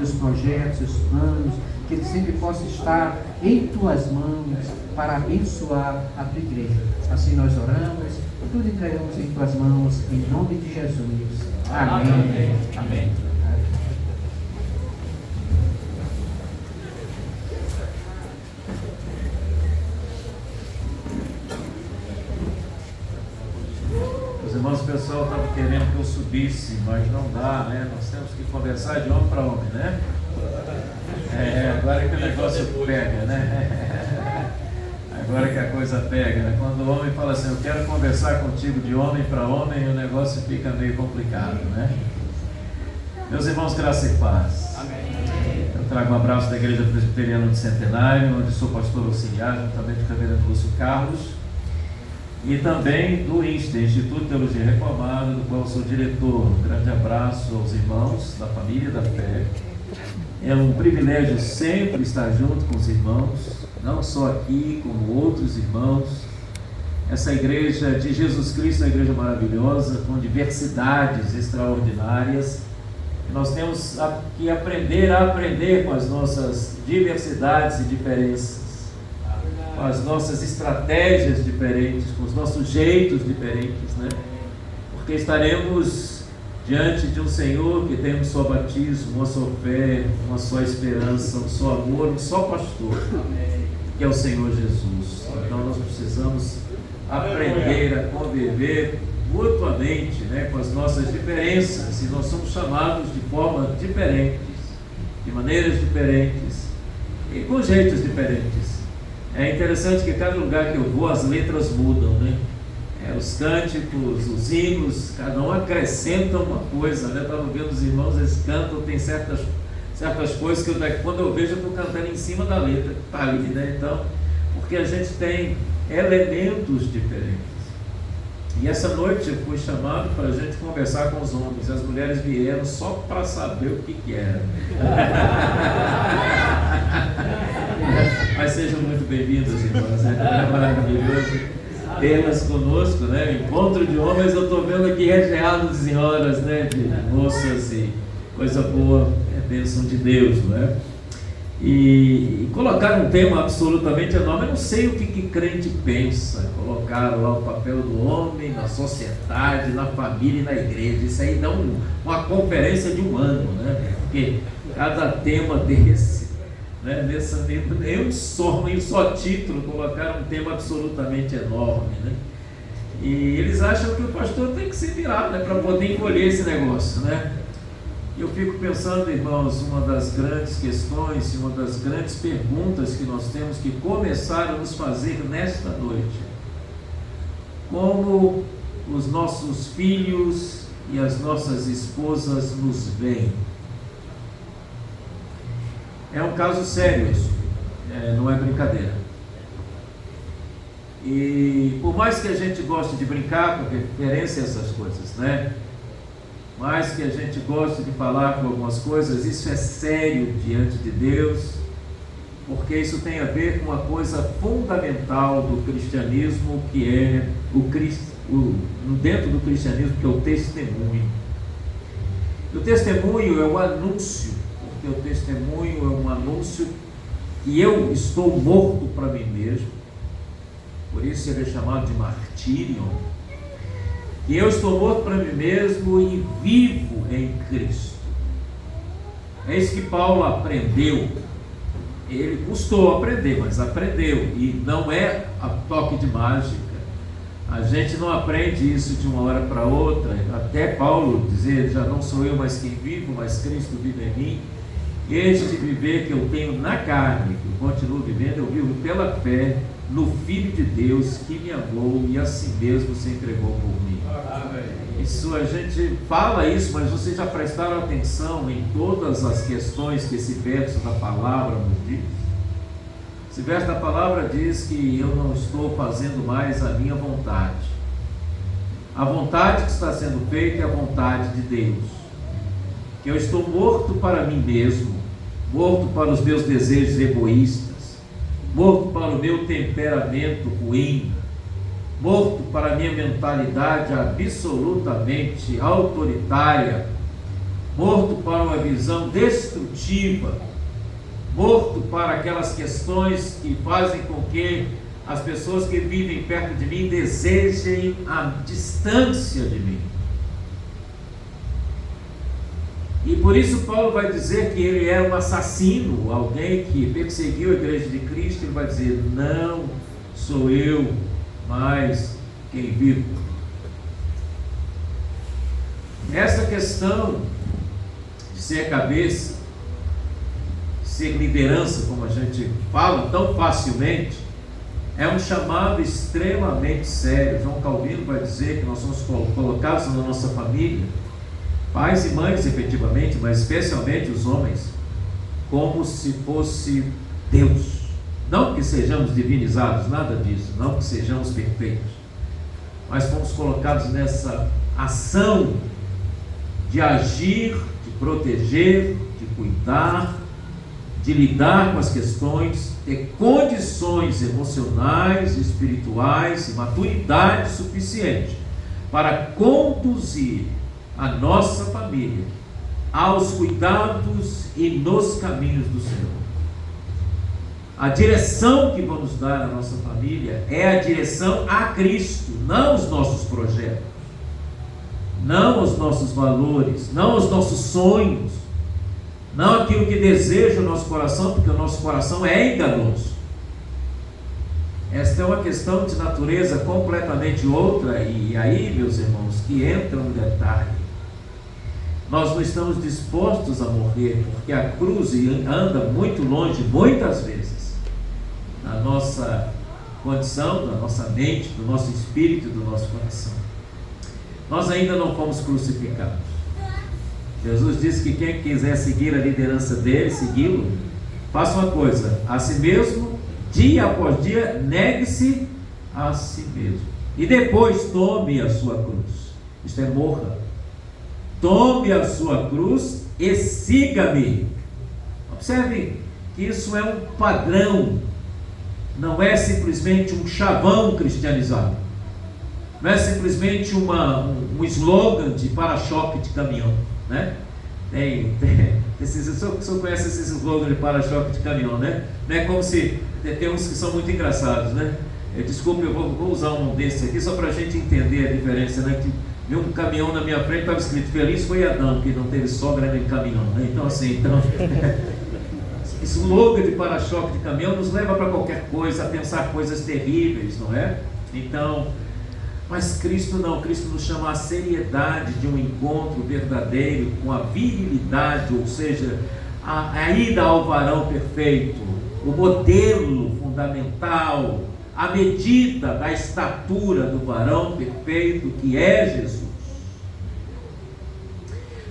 seus projetos, seus planos, que ele sempre possa estar em tuas mãos para abençoar a tua igreja. Assim nós oramos, tudo entregamos em tuas mãos, em nome de Jesus. Amém. Amém. Amém. Os irmãos, o pessoal estava querendo que eu subisse, mas não dá, né? Nós temos que conversar de homem para homem, né? Agora que o negócio pega, né? Agora que a coisa pega, né? Quando o homem fala assim, eu quero conversar contigo de homem para homem, o negócio fica meio complicado, né? Meus irmãos, graça e paz. Amém. Eu trago um abraço da Igreja Presbiteriana do Centenário, onde sou pastor auxiliar, juntamente com o reverendo Lúcio Carlos, e também do INSTE, Instituto de Teologia Reformada, do qual sou diretor. Um grande abraço aos irmãos da família da fé. É um privilégio sempre estar junto com os irmãos, não só aqui, como outros irmãos. Essa igreja de Jesus Cristo é uma igreja maravilhosa, com diversidades extraordinárias. Nós temos que aprender a aprender com as nossas diversidades e diferenças, com as nossas estratégias diferentes, com os nossos jeitos diferentes, né? Porque estaremos diante de um Senhor que tem um só batismo, uma só fé, uma só esperança, um só amor, um só pastor, que é o Senhor Jesus. Então nós precisamos aprender a conviver mutuamente, né, com as nossas diferenças, e nós somos chamados de formas diferentes, de maneiras diferentes e com jeitos diferentes. É interessante que cada lugar que eu vou as letras mudam, né? Os cânticos, os hinos, cada um acrescenta uma coisa, né? Estava vendo os irmãos, eles cantam, tem certas coisas que quando eu vejo eu estou cantando em cima da letra que está ali, né? Então, porque a gente tem elementos diferentes. E essa noite eu fui chamado para a gente conversar com os homens. As mulheres vieram só para saber o que era. Mas sejam muito bem-vindos, irmãs. É maravilhoso tê-las conosco, né? Encontro de homens, eu estou vendo aqui recheado de senhoras, né? De moças, e coisa boa, é bênção de Deus, não é? E colocaram um tema absolutamente enorme. Eu não sei o que crente pensa. Colocaram lá o papel do homem na sociedade, na família e na igreja. Isso aí dá uma conferência de um ano, né? Porque cada tema desse, né? Em um só título, colocaram um tema absolutamente enorme, né? E eles acham que o pastor tem que se virar, né? Para poder encolher esse negócio, né? Eu fico pensando, irmãos, uma das grandes questões, uma das grandes perguntas que nós temos que começar a nos fazer nesta noite: como os nossos filhos e as nossas esposas nos veem? É um caso sério isso, não é brincadeira. E por mais que a gente goste de brincar com referência a essas coisas, né? Mais que a gente goste de falar com algumas coisas, isso é sério diante de Deus, porque isso tem a ver com uma coisa fundamental do cristianismo, que é dentro do cristianismo, que é o testemunho. O testemunho é o anúncio, porque o testemunho é um anúncio que eu estou morto para mim mesmo, por isso ele é chamado de martírio. Que eu estou morto para mim mesmo e vivo em Cristo. É isso que Paulo aprendeu. Ele custou aprender, mas aprendeu. E não é a toque de mágica. A gente não aprende isso de uma hora para outra. Até Paulo dizer, já não sou eu mais quem vivo, mas Cristo vive em mim. Este viver que eu tenho na carne, que eu continuo vivendo, eu vivo pela fé no Filho de Deus que me amou e a si mesmo se entregou por mim. Isso, a gente fala isso, mas vocês já prestaram atenção em todas as questões que esse verso da palavra nos diz? Esse verso da palavra diz que eu não estou fazendo mais a minha vontade. A vontade que está sendo feita é a vontade de Deus. Que eu estou morto para mim mesmo, morto para os meus desejos egoístas, morto para o meu temperamento ruim, morto para a minha mentalidade absolutamente autoritária, morto para uma visão destrutiva, morto para aquelas questões que fazem com que as pessoas que vivem perto de mim desejem a distância de mim. E por isso Paulo vai dizer que ele era um assassino, alguém que perseguiu a igreja de Cristo. Ele vai dizer: não sou eu, mas quem vive. Essa questão de ser cabeça, de ser liderança, como a gente fala tão facilmente, é um chamado extremamente sério. João Calvino vai dizer que nós somos colocados na nossa família, pais e mães efetivamente, mas especialmente os homens, como se fosse Deus. Não que sejamos divinizados, nada disso, não que sejamos perfeitos, mas fomos colocados nessa ação de agir, de proteger, de cuidar, de lidar com as questões, ter condições emocionais, espirituais e maturidade suficiente para conduzir a nossa família aos cuidados e nos caminhos do Senhor. A direção que vamos dar à nossa família é a direção a Cristo, não os nossos projetos, não os nossos valores, não os nossos sonhos, não aquilo que deseja o nosso coração, porque o nosso coração é enganoso. Esta é uma questão de natureza completamente outra, e aí, meus irmãos, que entra um detalhe. Nós não estamos dispostos a morrer, porque a cruz anda muito longe, muitas vezes, da nossa condição, da nossa mente, do nosso espírito, do nosso coração. Nós ainda não fomos crucificados. Jesus disse que quem quiser seguir a liderança dele, segui-lo, faça uma coisa: a si mesmo, dia após dia, negue-se a si mesmo, e depois tome a sua cruz. Isto é, morra. Tome a sua cruz e siga-me. Observe que isso é um padrão, não é simplesmente um chavão cristianizado, não é simplesmente um slogan de para-choque de caminhão, né? O senhor conhece esses slogans de para-choque de caminhão, né? Não é como se tem uns que são muito engraçados, né? Desculpe, eu vou usar um desses aqui só para a gente entender a diferença, né? Vi um caminhão na minha frente, estava escrito: feliz foi Adão, que não teve sogra nem caminhão, né? Então assim, esse slogan de para-choque de caminhão nos leva para qualquer coisa, a pensar coisas terríveis, não é? Então, mas Cristo não, Cristo nos chama à seriedade de um encontro verdadeiro com a virilidade, ou seja, a ida ao varão perfeito, o modelo fundamental, a medida da estatura do varão perfeito que é Jesus.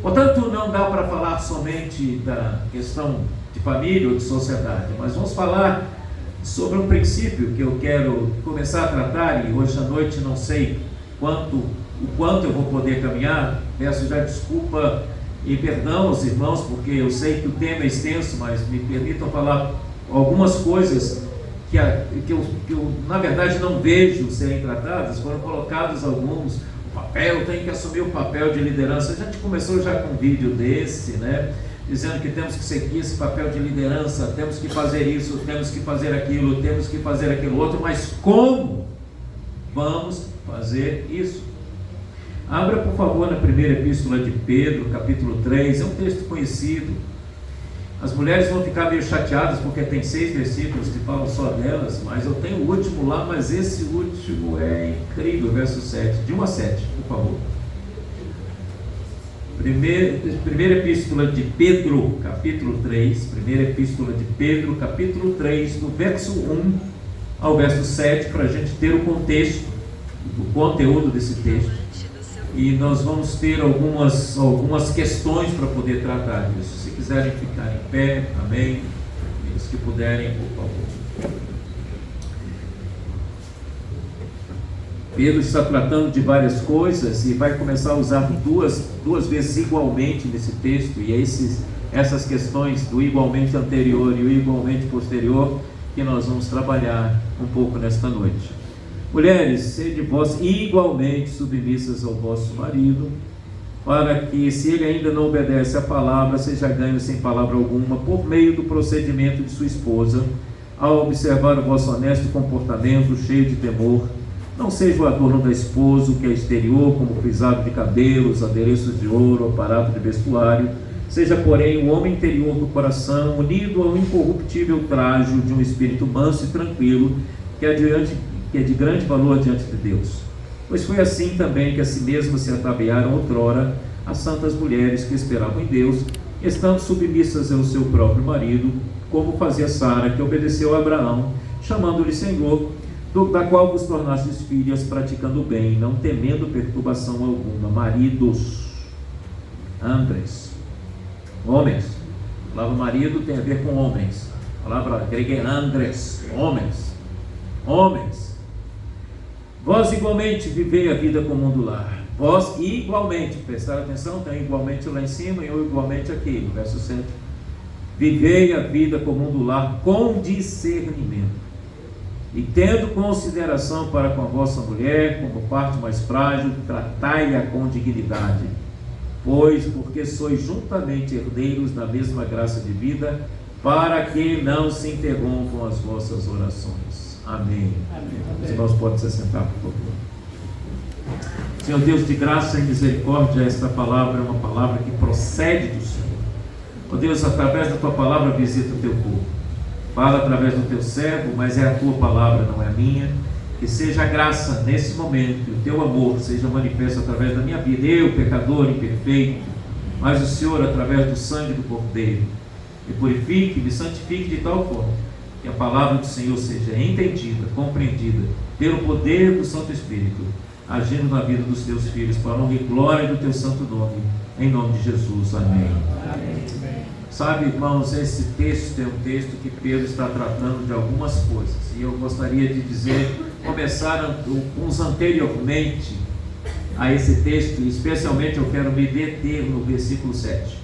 Portanto, não dá para falar somente da questão de família ou de sociedade, mas vamos falar sobre um princípio que eu quero começar a tratar, e hoje à noite não sei o quanto eu vou poder caminhar. Peço já desculpa e perdão aos irmãos, porque eu sei que o tema é extenso, mas me permitam falar algumas coisas que eu na verdade não vejo serem tratadas. Foram colocados alguns: o papel, tem que assumir o papel de liderança. A gente começou já com um vídeo desse, né, dizendo que temos que seguir esse papel de liderança, temos que fazer isso, temos que fazer aquilo, temos que fazer aquilo outro, mas como vamos fazer isso? Abra, por favor, na primeira epístola de Pedro, capítulo 3, é um texto conhecido. As mulheres vão ficar meio chateadas porque tem 6 versículos que falam só delas, mas eu tenho o último lá, mas esse último é incrível, verso 7, de 1 a 7, por favor. Primeira epístola de Pedro, capítulo 3, primeira epístola de Pedro, capítulo 3, do verso 1 ao verso 7, para a gente ter o contexto, o conteúdo desse texto. E nós vamos ter algumas questões para poder tratar disso. Se quiserem ficar em pé, amém. E os que puderem, por favor. Pedro está tratando de várias coisas e vai começar a usar duas vezes igualmente nesse texto, e é essas questões do igualmente anterior e o igualmente posterior que nós vamos trabalhar um pouco nesta noite. Mulheres, sede vós igualmente submissas ao vosso marido, para que, se ele ainda não obedece à palavra, seja ganho sem palavra alguma, por meio do procedimento de sua esposa, ao observar o vosso honesto comportamento, cheio de temor. Não seja o adorno da esposa, que é exterior, como frisado de cabelos, adereços de ouro, aparato de vestuário. Seja, porém, o homem interior do coração, unido ao incorruptível trajo de um espírito manso e tranquilo, que é de grande valor diante de Deus. Pois foi assim também que a si mesmas se ataviaram outrora as santas mulheres que esperavam em Deus, estando submissas ao seu próprio marido, como fazia Sara, que obedeceu a Abraão, chamando-lhe Senhor, da qual vos tornastes filhas, praticando o bem, não temendo perturbação alguma. Maridos, Andres, homens. A palavra marido tem a ver com homens. A palavra grega é Andres, homens. Homens, vós igualmente vivei a vida comum do lar. Vós igualmente, prestaram atenção, tem igualmente lá em cima e eu igualmente aqui, no verso 7. Vivei a vida comum do lar com discernimento, e tendo consideração para com a vossa mulher, como parte mais frágil, tratai-a com dignidade, pois porque sois juntamente herdeiros da mesma graça de vida, para que não se interrompam as vossas orações. Amém. Os irmãos podem se sentar, por favor. Senhor Deus de graça e misericórdia, esta palavra é uma palavra que procede do Senhor. Ó Deus, através da tua palavra visita o teu povo. Fala através do teu servo, mas é a tua palavra, não é a minha. Que seja a graça nesse momento, e o teu amor seja manifesto através da minha vida, eu, pecador imperfeito, mas o Senhor através do sangue do Cordeiro. Me purifique, me santifique de tal forma que a palavra do Senhor seja entendida, compreendida pelo poder do Santo Espírito, agindo na vida dos teus filhos, para a honra e glória do teu santo nome, em nome de Jesus. Amém. Amém. Sabe, irmãos, esse texto é um texto que Pedro está tratando de algumas coisas, e eu gostaria de dizer, começar uns anteriormente a esse texto, e especialmente eu quero me deter no versículo 7.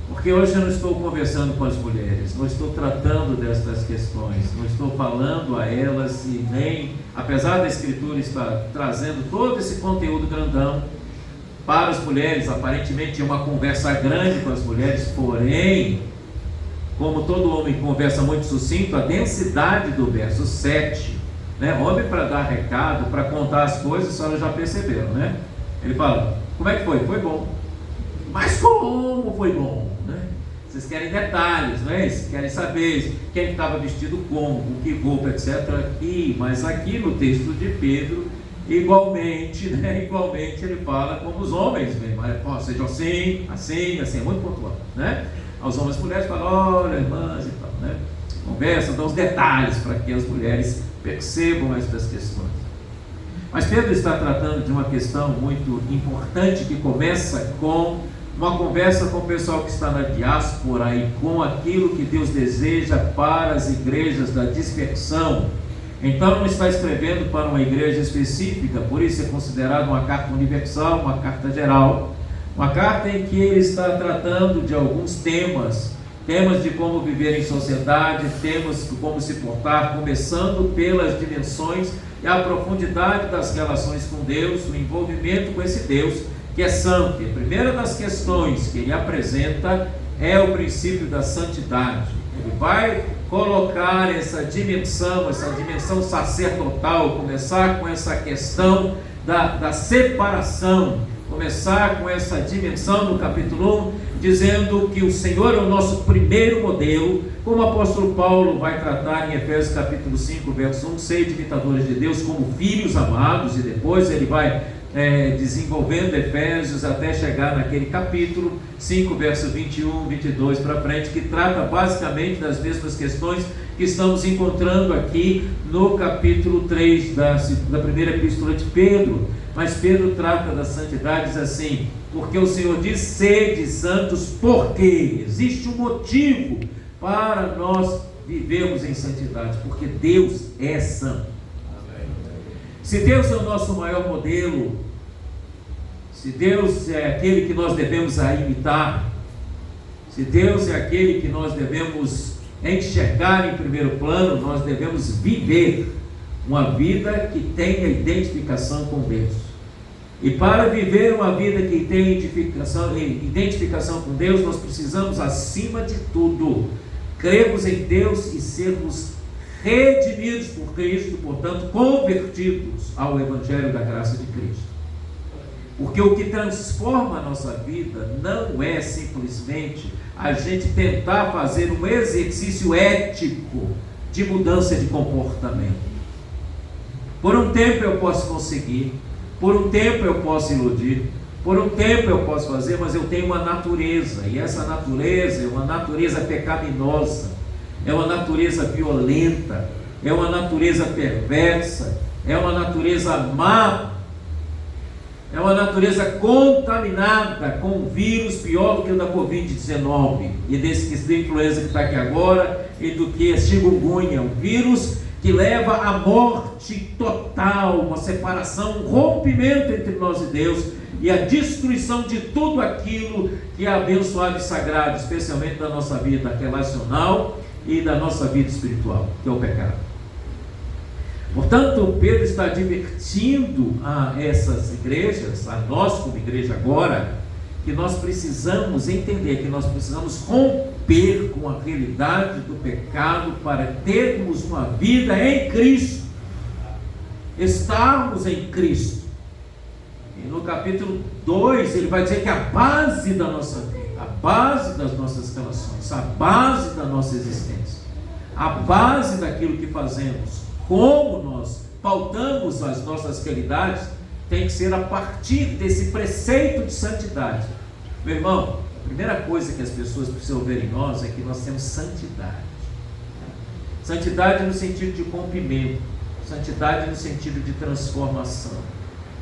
Porque hoje eu não estou conversando com as mulheres, não estou tratando destas questões, não estou falando a elas, e nem, apesar da Escritura estar trazendo todo esse conteúdo grandão para as mulheres, aparentemente é uma conversa grande com as mulheres, porém, como todo homem conversa muito sucinto, a densidade do verso 7, né? Homem para dar recado, para contar as coisas, a senhora já perceberam, né? Ele fala, como é que foi? Foi bom. Mas como foi bom? Né? Vocês querem detalhes, não é isso? Querem saber quem estava vestido como, com que roupa, etc. Mas aqui no texto de Pedro, igualmente, né? Igualmente ele fala como os homens mesmo. Sejam assim, é muito pontual, né? Aos homens e mulheres falam, olha, irmãs e tal, né? Conversa, dá os detalhes para que as mulheres percebam estas questões. Mas Pedro está tratando de uma questão muito importante, que começa com uma conversa com o pessoal que está na diáspora e com aquilo que Deus deseja para as igrejas da dispersão. Então não está escrevendo para uma igreja específica, por isso é considerado uma carta universal, uma carta geral, uma carta em que ele está tratando de alguns temas de como viver em sociedade, temas de como se portar, começando pelas dimensões e a profundidade das relações com Deus, o envolvimento com esse Deus que é santo. E a primeira das questões que ele apresenta é o princípio da santidade. Ele vai colocar essa dimensão sacerdotal, começar com essa questão da separação, começar com essa dimensão no capítulo 1, dizendo que o Senhor é o nosso primeiro modelo, como o apóstolo Paulo vai tratar em Efésios capítulo 5, verso 1, sede imitadores de Deus como filhos amados, e depois ele vai desenvolvendo Efésios até chegar naquele capítulo 5, verso 21, 22 para frente, que trata basicamente das mesmas questões que estamos encontrando aqui no capítulo 3 da primeira epístola de Pedro. Mas Pedro trata da santidade, diz assim, porque o Senhor diz, sede santos, porque existe um motivo para nós vivermos em santidade, porque Deus é santo. Se Deus é o nosso maior modelo, se Deus é aquele que nós devemos imitar, se Deus é aquele que nós devemos enxergar em primeiro plano, nós devemos viver uma vida que tenha identificação com Deus. E para viver uma vida que tem identificação com Deus, nós precisamos, acima de tudo, crermos em Deus e sermos redimidos por Cristo, portanto, convertidos ao Evangelho da graça de Cristo. Porque o que transforma a nossa vida não é simplesmente a gente tentar fazer um exercício ético de mudança de comportamento. Por um tempo eu posso conseguir, por um tempo eu posso iludir, por um tempo eu posso fazer, mas eu tenho uma natureza, e essa natureza é uma natureza pecaminosa, é uma natureza violenta, é uma natureza perversa, é uma natureza má, é uma natureza contaminada com um vírus pior do que o da Covid-19 e desse da influenza que está aqui agora e do que a chikungunya, um vírus que leva à morte total, uma separação, um rompimento entre nós e Deus e a destruição de tudo aquilo que é abençoado e sagrado, especialmente da nossa vida relacional e da nossa vida espiritual, que é o pecado. Portanto, Pedro está advertindo a essas igrejas, a nós como igreja agora, que nós precisamos entender, que nós precisamos romper com a realidade do pecado para termos uma vida em Cristo, estarmos em Cristo. E no capítulo 2 ele vai dizer que a base da nossa vida, a base das nossas relações, a base da nossa existência, a base daquilo que fazemos, como nós pautamos as nossas realidades, tem que ser a partir desse preceito de santidade. Meu irmão, a primeira coisa que as pessoas precisam ver em nós é que nós temos santidade. Santidade no sentido de rompimento, santidade no sentido de transformação.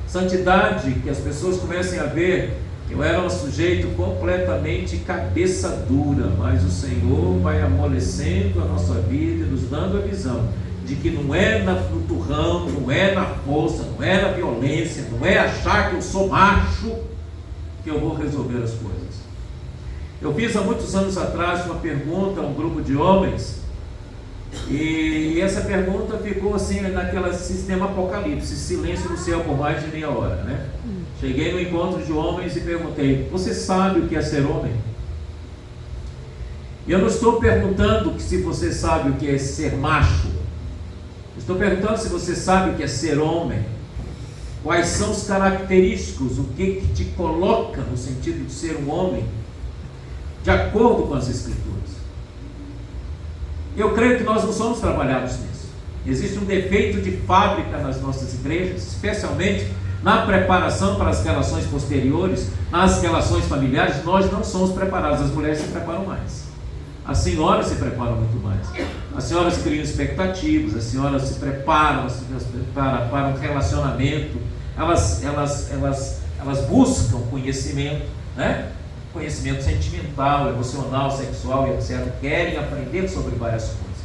Santidade que as pessoas comecem a ver que eu era um sujeito completamente cabeça dura, mas o Senhor vai amolecendo a nossa vida e nos dando a visão de que não é no turrão, não é na força, não é na violência, não é achar que eu sou macho que eu vou resolver as coisas. Eu fiz há muitos anos atrás uma pergunta a um grupo de homens, e essa pergunta ficou assim naquele sistema apocalipse, silêncio no céu por mais de meia hora, né? Cheguei no encontro de homens e perguntei: você sabe o que é ser homem? E eu não estou perguntando se você sabe o que é ser macho. Estou perguntando se você sabe o que é ser homem. Quais são os característicos, o que te coloca no sentido de ser um homem, de acordo com as Escrituras. Eu creio que nós não somos trabalhados nisso. Existe um defeito de fábrica nas nossas igrejas, especialmente na preparação para as relações posteriores, nas relações familiares. Nós não somos preparados, as mulheres se preparam mais. As senhoras se preparam muito mais. As senhoras criam expectativas, as senhoras se preparam para um relacionamento, elas buscam conhecimento, né? Conhecimento sentimental, emocional, sexual e etc. Querem aprender sobre várias coisas,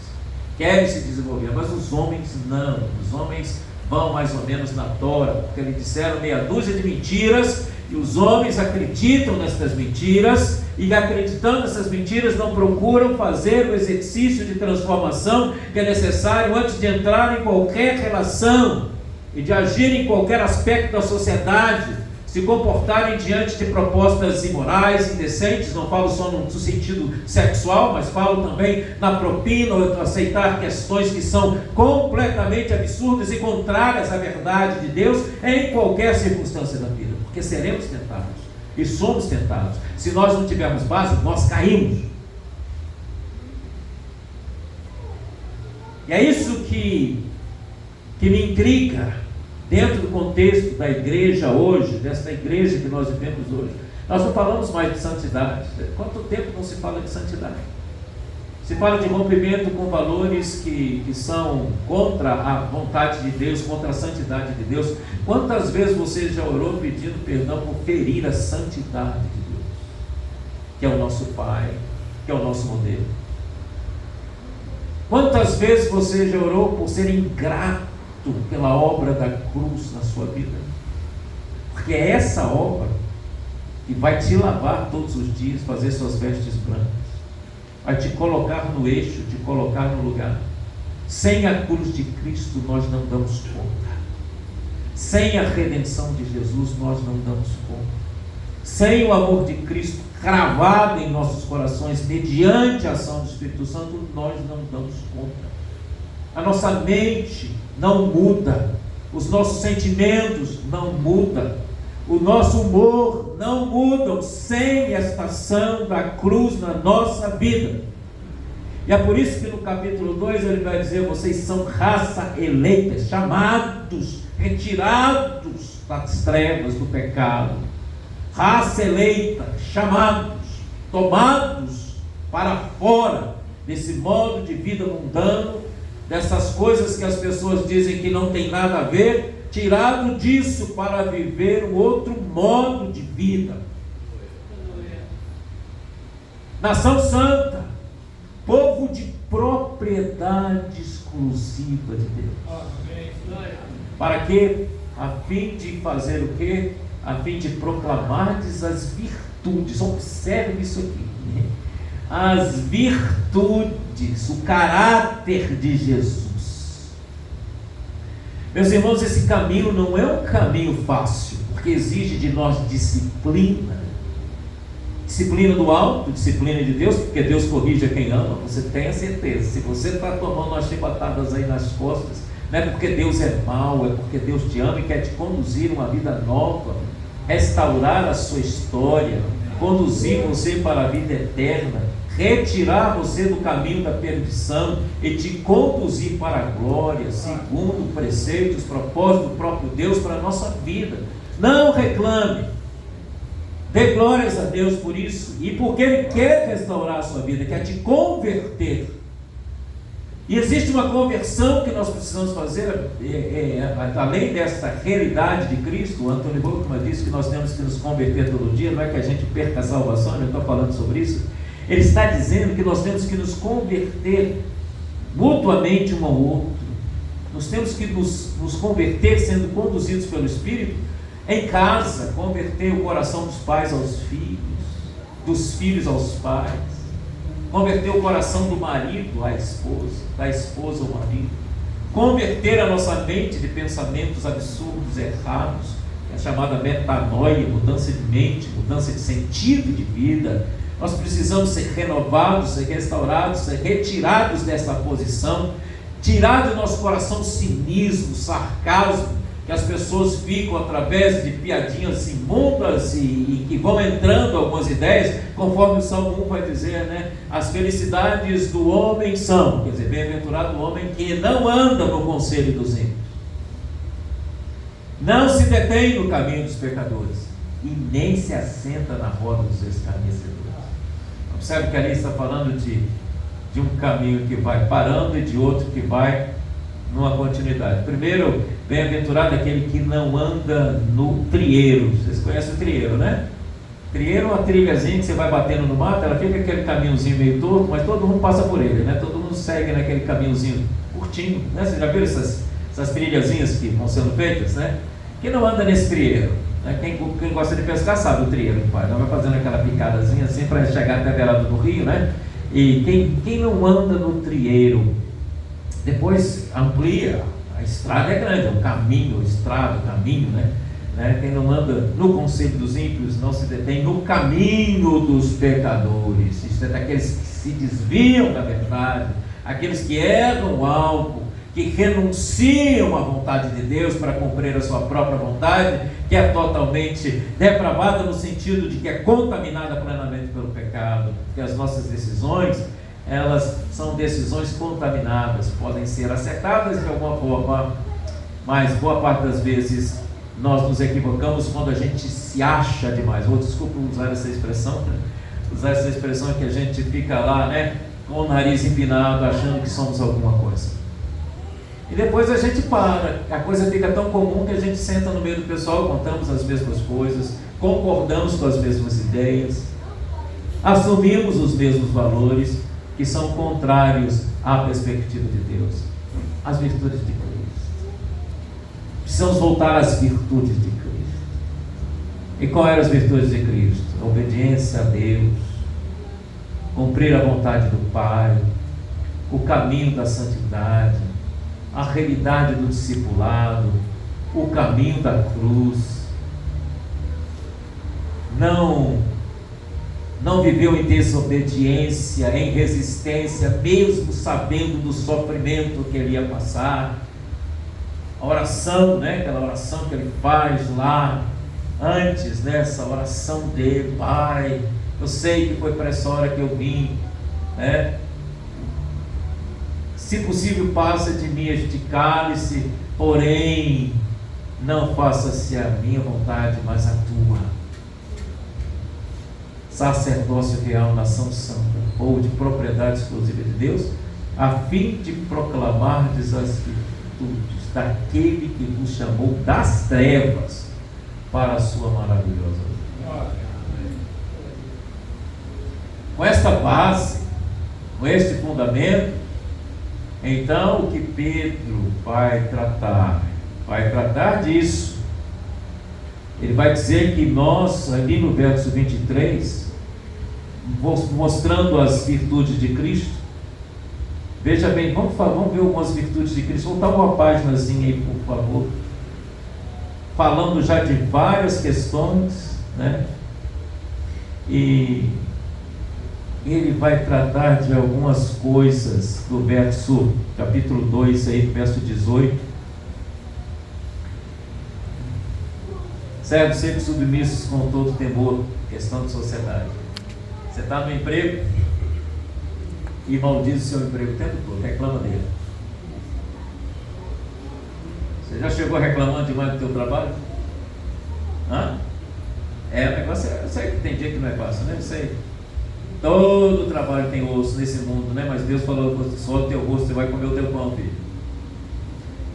querem se desenvolver, mas os homens não. Os homens vão mais ou menos na tora, porque eles disseram meia dúzia de mentiras, e os homens acreditam nessas mentiras, e acreditando nessas mentiras não procuram fazer o exercício de transformação que é necessário antes de entrar em qualquer relação e de agir em qualquer aspecto da sociedade, se comportarem diante de propostas imorais, indecentes. Não falo só no sentido sexual, mas falo também na propina, aceitar questões que são completamente absurdas e contrárias à verdade de Deus em qualquer circunstância da vida, porque seremos tentados e somos tentados. Se nós não tivermos base, nós caímos. E é isso que me intriga dentro do contexto da igreja hoje, desta igreja que nós vivemos hoje. Nós não falamos mais de santidade. Quanto tempo não se fala de santidade? Se fala de rompimento com valores que são contra a vontade de Deus, contra a santidade de Deus. Quantas vezes você já orou pedindo perdão por ferir a santidade de Deus, que é o nosso Pai, que é o nosso modelo? Quantas vezes você já orou por ser ingrato pela obra da cruz na sua vida? Porque é essa obra que vai te lavar todos os dias, fazer suas vestes brancas, vai te colocar no eixo, te colocar no lugar. Sem a cruz de Cristo nós não damos conta. Sem a redenção de Jesus, nós não damos conta. Sem o amor de Cristo cravado em nossos corações, mediante a ação do Espírito Santo, nós não damos conta. A nossa mente não muda, os nossos sentimentos não mudam, o nosso humor não muda sem esta ação da cruz na nossa vida. E é por isso que no capítulo 2 ele vai dizer: vocês são raça eleita, chamados, retirados das trevas do pecado. Raça eleita, chamados, tomados para fora desse modo de vida mundano, dessas coisas que as pessoas dizem que não tem nada a ver, tirado disso para viver um outro modo de vida. Nação santa, povo de propriedade exclusiva de Deus. Para quê? A fim de fazer o quê? A fim de proclamardes as virtudes. Observe isso aqui. As virtudes, o caráter de Jesus. Meus irmãos, esse caminho não é um caminho fácil, porque exige de nós disciplina. Disciplina do alto, disciplina de Deus, porque Deus corrige a quem ama. Você tenha certeza. Se você está tomando umas chibatadas aí nas costas, não é porque Deus é mau, é porque Deus te ama e quer te conduzir uma vida nova, restaurar a sua história, conduzir você para a vida eterna, retirar você do caminho da perdição e te conduzir para a glória, segundo o preceito, os propósitos do próprio Deus para a nossa vida. Não reclame, dê glórias a Deus por isso, e porque Ele quer restaurar a sua vida, quer te converter. E existe uma conversão que nós precisamos fazer, além dessa realidade de Cristo. O Antônio Buchmann disse que nós temos que nos converter todo dia, não é que a gente perca a salvação, eu estou falando sobre isso. Ele está dizendo que nós temos que nos converter mutuamente um ao outro. Nós temos que nos converter sendo conduzidos pelo Espírito em casa, converter o coração dos pais aos filhos, dos filhos aos pais, converter o coração do marido à esposa, da esposa ao marido, converter a nossa mente de pensamentos absurdos, errados, que é chamada metanoia, mudança de mente, mudança de sentido de vida. Nós precisamos ser renovados, ser restaurados, ser retirados dessa posição, tirar do nosso coração cinismo, sarcasmo, que as pessoas ficam através de piadinhas imundas e que vão entrando algumas ideias, conforme o Salmo 1 vai dizer, né? As felicidades do homem são, quer dizer, bem-aventurado o homem que não anda no conselho dos ímpios, não se detém no caminho dos pecadores e nem se assenta na roda dos escarnecedores. Observe que ali está falando de um caminho que vai parando e de outro que vai numa continuidade. Primeiro, bem-aventurado aquele que não anda no trieiro. Vocês conhecem o trieiro, né? Trieiro é uma trilhazinha que você vai batendo no mato, ela fica aquele caminhozinho meio torto, mas todo mundo passa por ele, né? Todo mundo segue naquele caminhozinho curtinho, né? Vocês já viram essas trilhazinhas que vão sendo feitas, né? Quem não anda nesse trieiro? Né? Quem gosta de pescar sabe o trieiro, pai. Ela vai fazendo aquela picadazinha assim para chegar até a beirada do rio, né? E quem não anda no trieiro, depois amplia, a estrada é grande, é um caminho, estrada, caminho, né? Quem não anda no conselho dos ímpios não se detém no caminho dos pecadores. Isso é daqueles que se desviam da verdade, aqueles que erram algo, que renunciam à vontade de Deus para cumprir a sua própria vontade, que é totalmente depravada no sentido de que é contaminada plenamente pelo pecado, porque as nossas decisões, elas são decisões contaminadas, podem ser acertadas de alguma forma, mas boa parte das vezes nós nos equivocamos quando a gente se acha demais. Desculpa usar essa expressão, né? Usar essa expressão que a gente fica lá, né, com o nariz empinado, achando que somos alguma coisa. E depois a gente para, a coisa fica tão comum que a gente senta no meio do pessoal, contamos as mesmas coisas, concordamos com as mesmas ideias, assumimos os mesmos valores que são contrários à perspectiva de Deus, as virtudes de Cristo. Precisamos voltar às virtudes de Cristo. E qual eram as virtudes de Cristo? A obediência a Deus, cumprir a vontade do Pai, o caminho da santidade, a realidade do discipulado, o caminho da cruz, não viveu em desobediência, em resistência, mesmo sabendo do sofrimento que ele ia passar. A oração, né? Aquela oração que ele faz lá antes, né? Essa oração dele: Pai, eu sei que foi para essa hora que eu vim, né? Se possível, passa de mim este cálice, porém não faça-se a minha vontade, mas a tua. Sacerdócio real, nação santa, ou de propriedade exclusiva de Deus, a fim de proclamardes as virtudes daquele que vos chamou das trevas para a sua maravilhosa luz. Com esta base, com este fundamento, então o que Pedro vai tratar disso. Ele vai dizer que nós, ali no verso 23, mostrando as virtudes de Cristo. Veja bem, vamos ver algumas virtudes de Cristo. Voltar uma páginazinha aí, por favor. Falando já de várias questões, né? E ele vai tratar de algumas coisas do verso, capítulo 2, aí, verso 18. Servos sempre submissos com todo temor, questão de sociedade. Você está no emprego e maldiz o seu emprego o tempo todo, reclama dele. Você já chegou reclamando demais do teu trabalho? Hã? O negócio eu sei que tem dia que não é fácil, né? Eu sei. Todo trabalho tem osso nesse mundo, né? Mas Deus falou: do suor do teu rosto você vai comer o teu pão, filho.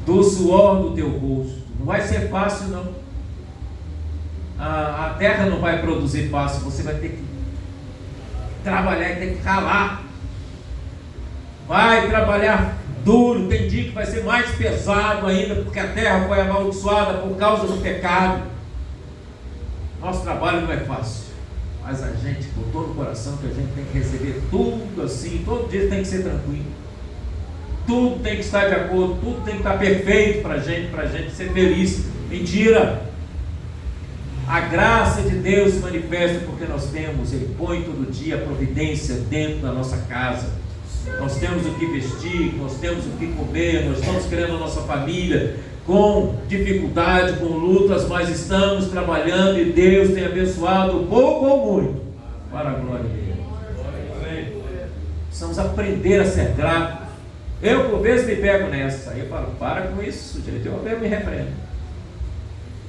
Do suor do teu rosto. Não vai ser fácil, não. A terra não vai produzir fácil. Você vai ter que trabalhar e ter que ralar. Vai trabalhar duro. Tem dia que vai ser mais pesado ainda, porque a terra foi amaldiçoada por causa do pecado. Nosso trabalho não é fácil, mas a gente botou no coração que a gente tem que receber tudo assim. Todo dia tem que ser tranquilo, tudo tem que estar de acordo, tudo tem que estar perfeito para a gente ser feliz. Mentira! A graça de Deus se manifesta porque nós temos, Ele põe todo dia a providência dentro da nossa casa. Nós temos o que vestir, nós temos o que comer, nós estamos criando a nossa família com dificuldade, com lutas, mas estamos trabalhando e Deus tem abençoado pouco ou muito, para a glória dele. Precisamos aprender a ser gratos. Eu por vezes me pego nessa, aí eu falo: para com isso, gente. Eu mesmo me repreendo.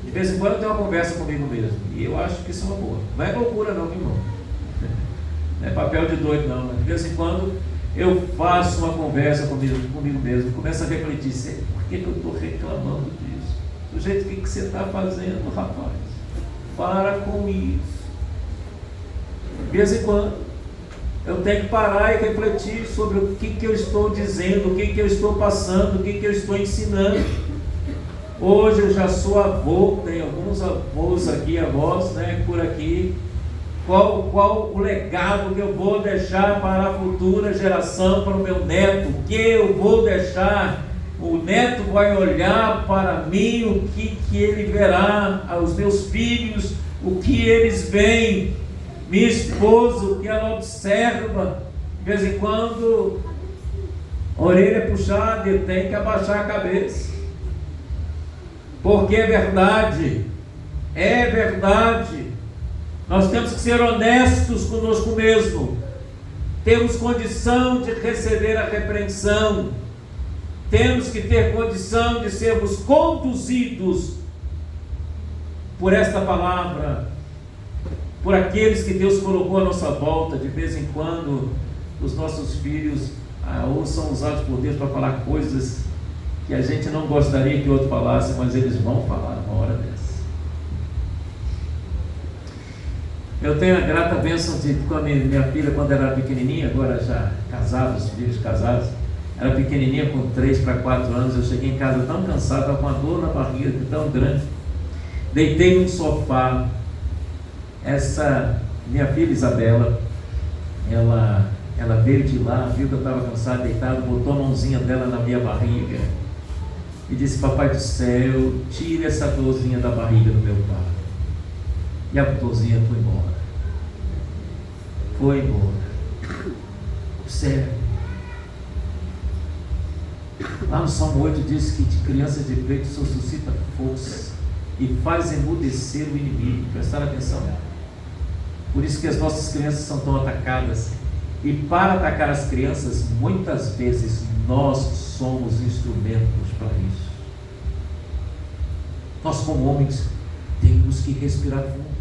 De vez em quando eu tenho uma conversa comigo mesmo, e eu acho que isso é uma boa. Não é loucura não, meu irmão. Não é papel de doido não, mas de vez em quando eu faço uma conversa comigo mesmo, começo a refletir: por que eu estou reclamando disso? Do jeito que você está fazendo, rapaz? Para com isso. De vez em quando eu tenho que parar e refletir sobre o que eu estou dizendo, o que eu estou passando, o que eu estou ensinando. Hoje eu já sou avô, tem alguns avós aqui, avós, né, por aqui. Qual o legado que eu vou deixar para a futura geração, para o meu neto? O que eu vou deixar? O neto vai olhar para mim, o que ele verá? Os meus filhos, o que eles veem? Minha esposa, o que ela observa? De vez em quando, a orelha é puxada, eu tenho que abaixar a cabeça. Porque é verdade. Nós temos que ser honestos conosco mesmo. Temos condição de receber a repreensão. Temos que ter condição de sermos conduzidos por esta palavra, por aqueles que Deus colocou à nossa volta. De vez em quando, os nossos filhos ou são usados por Deus para falar coisas que a gente não gostaria que outro falasse, mas eles vão falar uma hora dessa. Eu tenho a grata bênção de, com a minha filha, quando ela era pequenininha, agora já casada, os filhos casados, era pequenininha, com 3 para 4 anos, eu cheguei em casa tão cansado, estava com uma dor na barriga tão grande, deitei num sofá. Essa minha filha Isabela, ela veio de lá, viu que eu estava cansado, deitado, botou a mãozinha dela na minha barriga e disse: Papai do céu, tire essa dorzinha da barriga do meu pai. E a dorzinha foi embora. Foi embora. Observe. Lá no Salmo 8 diz que de crianças de peito só suscita força e faz emudecer o inimigo. Prestar atenção. Por isso que as nossas crianças são tão atacadas. E para atacar as crianças, muitas vezes nós somos instrumentos para isso. Nós, como homens, temos que respirar fundo.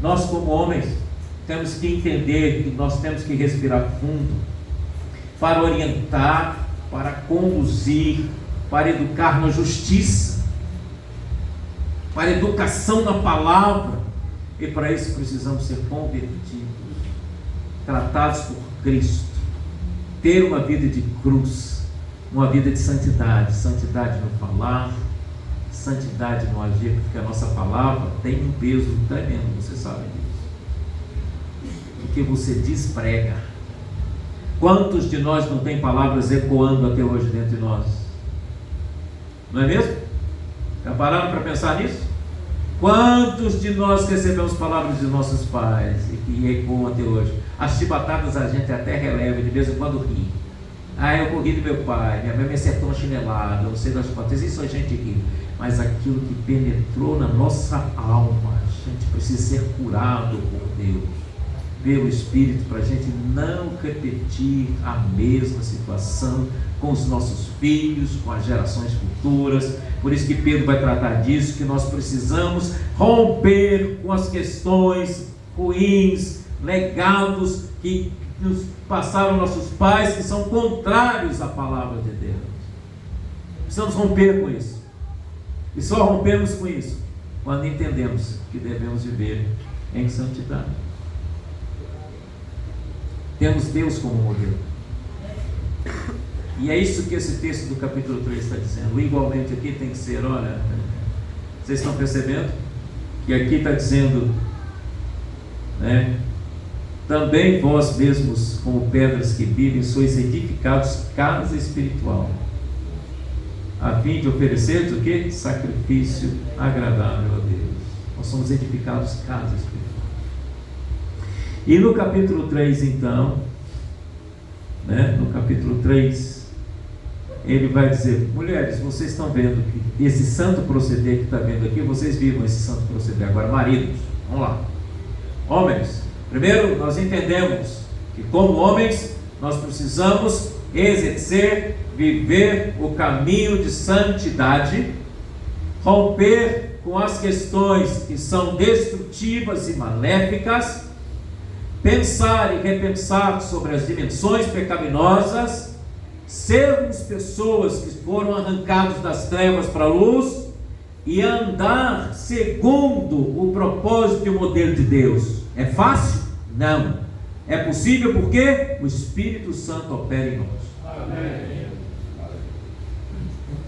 Nós, como homens, temos que entender que nós temos que respirar fundo para orientar, para conduzir, para educar na justiça, para educação na palavra. E para isso precisamos ser convertidos, tratados por Cristo, ter uma vida de cruz, uma vida de santidade. Santidade no falar, santidade no agir, porque a nossa palavra tem um peso tremendo, você sabe disso. O que você diz, prega. Quantos de nós não tem palavras ecoando até hoje dentro de nós? Não é mesmo? Já pararam para pensar nisso? Quantos de nós recebemos palavras de nossos pais e que ecoam até hoje? As chibatadas a gente até releva, de vez em quando ri. Eu corri do meu pai, minha mãe me acertou uma chinelada, não sei das quantas, isso a gente ri. Mas aquilo que penetrou na nossa alma, a gente precisa ser curado por Deus, pelo Espírito, para a gente não repetir a mesma situação com os nossos filhos, com as gerações futuras. Por isso que Pedro vai tratar disso, que nós precisamos romper com as questões ruins, legados que nos passaram nossos pais, que são contrários à palavra de Deus. Precisamos romper com isso. E só rompemos com isso quando entendemos que devemos viver em santidade. Temos Deus como modelo. E é isso que esse texto do capítulo 3 está dizendo. Igualmente aqui tem que ser, olha, vocês estão percebendo? Que aqui está dizendo, né? Também vós mesmos, como pedras que vivem, sois edificados casa espiritual, a fim de ofereceres o quê? Sacrifício agradável a Deus. Nós somos edificados casa espiritual. E no capítulo 3 então, né? No capítulo 3, ele vai dizer: mulheres, vocês estão vendo que esse santo proceder que está vendo aqui, vocês vivam esse santo proceder. Agora, maridos, vamos lá. Homens, primeiro nós entendemos que como homens nós precisamos exercer, viver o caminho de santidade, romper com as questões que são destrutivas e maléficas, pensar e repensar sobre as dimensões pecaminosas, sermos pessoas que foram arrancados das trevas para a luz e andar segundo o propósito e o modelo de Deus. É fácil? Não. É possível porque o Espírito Santo opera em nós. Amém.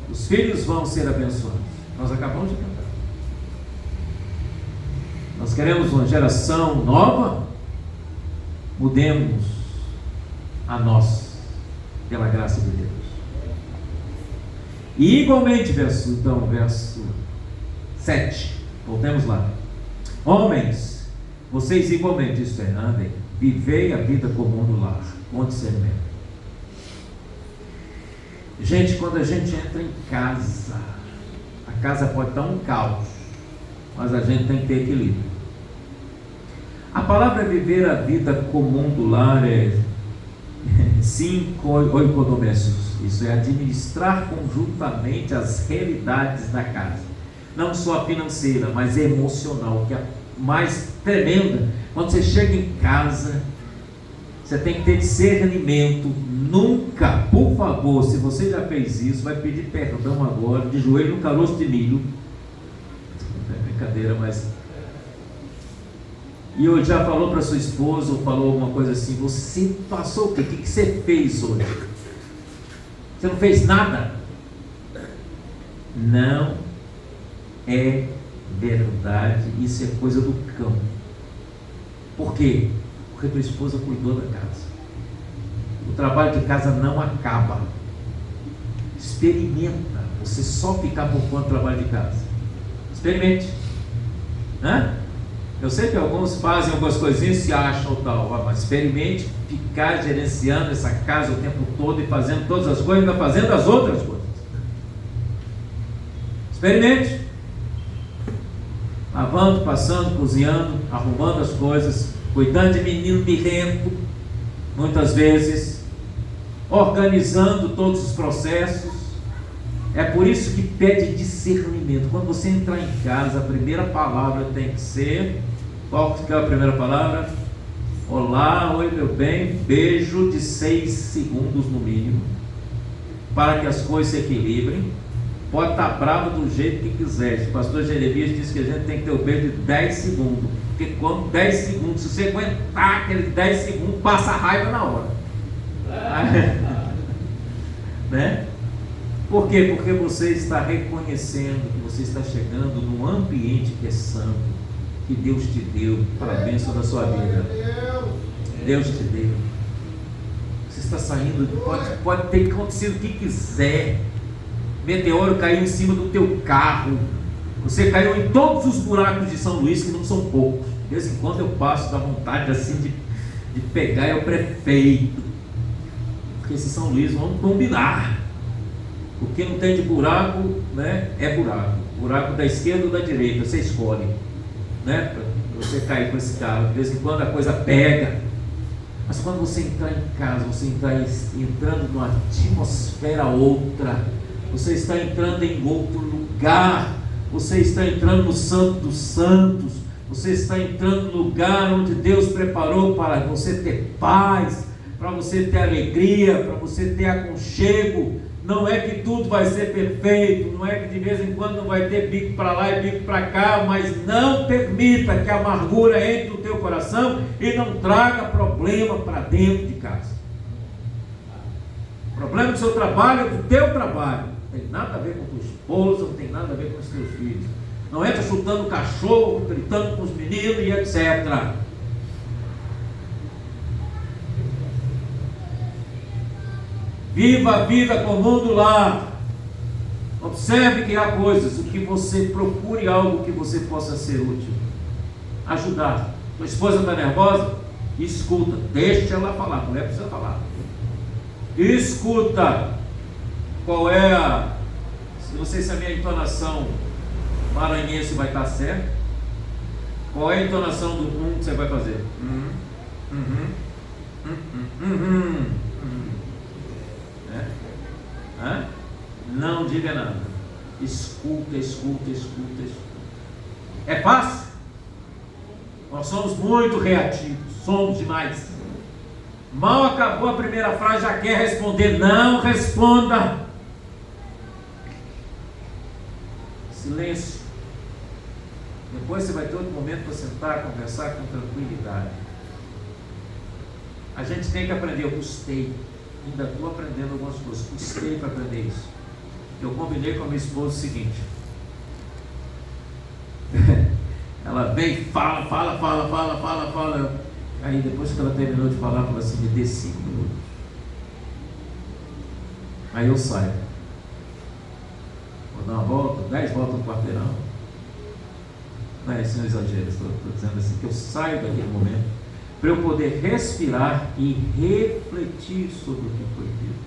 Os filhos vão ser abençoados. Nós acabamos de cantar. Nós queremos uma geração nova. Mudemos a nós pela graça de Deus. E igualmente, verso 7, voltemos lá. Homens, vocês igualmente, isto é, andem, vivei a vida comum no lar, com discernimento. Gente, quando a gente entra em casa, a casa pode estar um caos, mas a gente tem que ter equilíbrio. A palavra viver a vida comum do lar é oikodomesios. Isso é administrar conjuntamente as realidades da casa, não só a financeira, mas a emocional, que é a mais tremenda. Quando você chega em casa, você tem que ter discernimento. Nunca, por favor, se você já fez isso, vai pedir perdão agora, de joelho no caroço de milho. Não é brincadeira, mas... E eu já falou para sua esposa, ou falou alguma coisa assim: você passou o quê? O que você fez hoje? Você não fez nada? Não é verdade, isso é coisa do cão. Por quê? Porque tua esposa cuidou da casa. O trabalho de casa não acaba. Experimenta. você só ficar por conta do trabalho de casa. Experimente. Né? Eu sei que alguns fazem algumas coisinhas e se acham tal, mas experimente ficar gerenciando essa casa o tempo todo e fazendo todas as coisas, ainda fazendo as outras coisas. Experimente. Lavando, passando, cozinhando, arrumando as coisas, cuidando de menino birrento, muitas vezes, organizando todos os processos. É por isso que pede discernimento. Quando você entrar em casa, a primeira palavra tem que ser... Qual que é a primeira palavra? Olá, oi meu bem, beijo de 6 segundos no mínimo, para que as coisas se equilibrem. Pode estar bravo do jeito que quiser. O pastor Jeremias disse que a gente tem que ter o beijo de 10 segundos, porque quando 10 segundos, se você aguentar aquele 10 segundos, passa a raiva na hora. Né? Por quê? Porque você está reconhecendo que você está chegando num ambiente que é santo, que Deus te deu para a bênção da sua vida. Deus te deu. Você está saindo, pode ter acontecido o que quiser. Meteoro caiu em cima do teu carro. Você caiu em todos os buracos de São Luís, que não são poucos. De vez em quando eu passo da vontade assim de pegar é o prefeito. Porque esses São Luís vão combinar. O que não tem de buraco, né, é buraco. Buraco da esquerda ou da direita, você escolhe. Né, para você cair com esse carro. De vez em quando a coisa pega. Mas quando você entrar em casa, você entrando numa atmosfera outra, você está entrando em outro lugar, você está entrando no Santo dos Santos, você está entrando no lugar onde Deus preparou para você ter paz, para você ter alegria, para você ter aconchego. Não é que tudo vai ser perfeito, não é que de vez em quando não vai ter bico para lá e bico para cá, mas não permita que a amargura entre no teu coração e não traga problema para dentro de casa. O problema do seu trabalho é do teu trabalho, não tem nada a ver com tua esposa, não tem nada a ver com os teus filhos. Não entra chutando o cachorro, gritando com os meninos e etc. Viva a vida comum do lar. Observe que há coisas, o que você procure algo que você possa ser útil. Ajudar. Tua esposa está nervosa? Escuta, deixa ela falar, a mulher precisa falar. Escuta. Qual é a... Não sei se a minha entonação maranhense vai estar certa. Qual é a entonação do que você vai fazer? Não diga nada. Escuta. É fácil? Nós somos muito reativos. Somos demais. Mal acabou a primeira frase, já quer responder. Não responda. Silêncio. Depois você vai ter outro momento para sentar, conversar com tranquilidade. A gente tem que aprender. Eu custei. Ainda estou aprendendo algumas coisas. Custei para aprender isso. Eu combinei com a minha esposa o seguinte. Ela vem, fala. Aí depois que ela terminou de falar, falou assim: me dê 5 minutos. Aí eu saio. Vou dar uma volta, 10 voltas no quarteirão. Não é isso, não é exagero. Estou dizendo assim, que eu saio daquele momento para eu poder respirar e refletir sobre o que foi dito,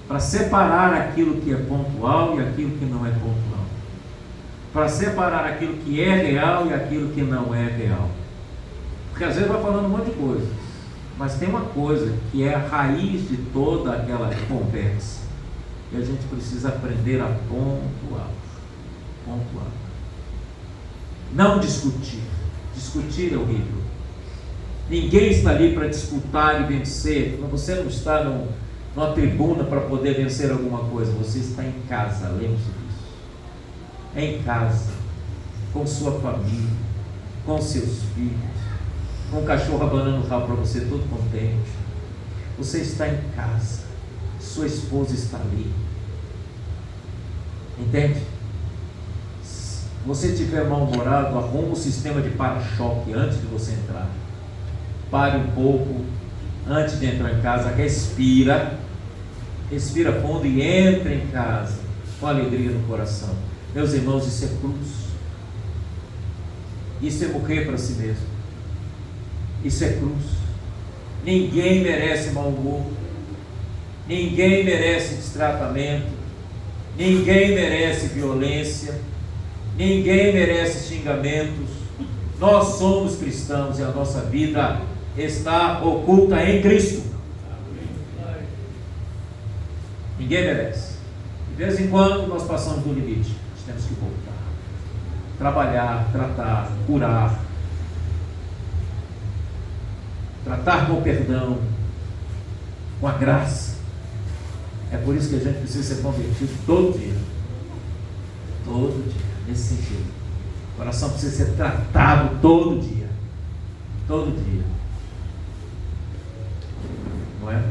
para separar aquilo que é pontual e aquilo que não é pontual, para separar aquilo que é real e aquilo que não é real, porque às vezes vai falando um monte de coisas, mas tem uma coisa que é a raiz de toda aquela conversa, e a gente precisa aprender a pontuar. Não discutir. Discutir é horrível. Ninguém está ali para disputar e vencer. Você não está numa tribuna para poder vencer alguma coisa. Você está em casa, lembre-se disso. É em casa, com sua família, com seus filhos, com o cachorro abanando o rabo para você todo contente. Você está em casa, sua esposa está ali. Entende? Se você estiver mal-humorado, arruma um sistema de para-choque antes de você entrar. Pare um pouco antes de entrar em casa, respira fundo e entra em casa. com alegria no coração. Meus irmãos, isso é cruz. Isso é morrer para si mesmo. Isso é cruz. Ninguém merece mau humor. Ninguém merece destratamento. Ninguém merece violência. Ninguém merece xingamentos. Nós somos cristãos e a nossa vida está oculta em Cristo. Ninguém merece. De vez em quando nós passamos do limite. Nós temos que voltar. Trabalhar, tratar, curar. Tratar com o perdão, com a graça. É por isso que a gente precisa ser convertido todo dia. Todo dia, nesse sentido. O coração precisa ser tratado todo dia. Todo dia. Não é?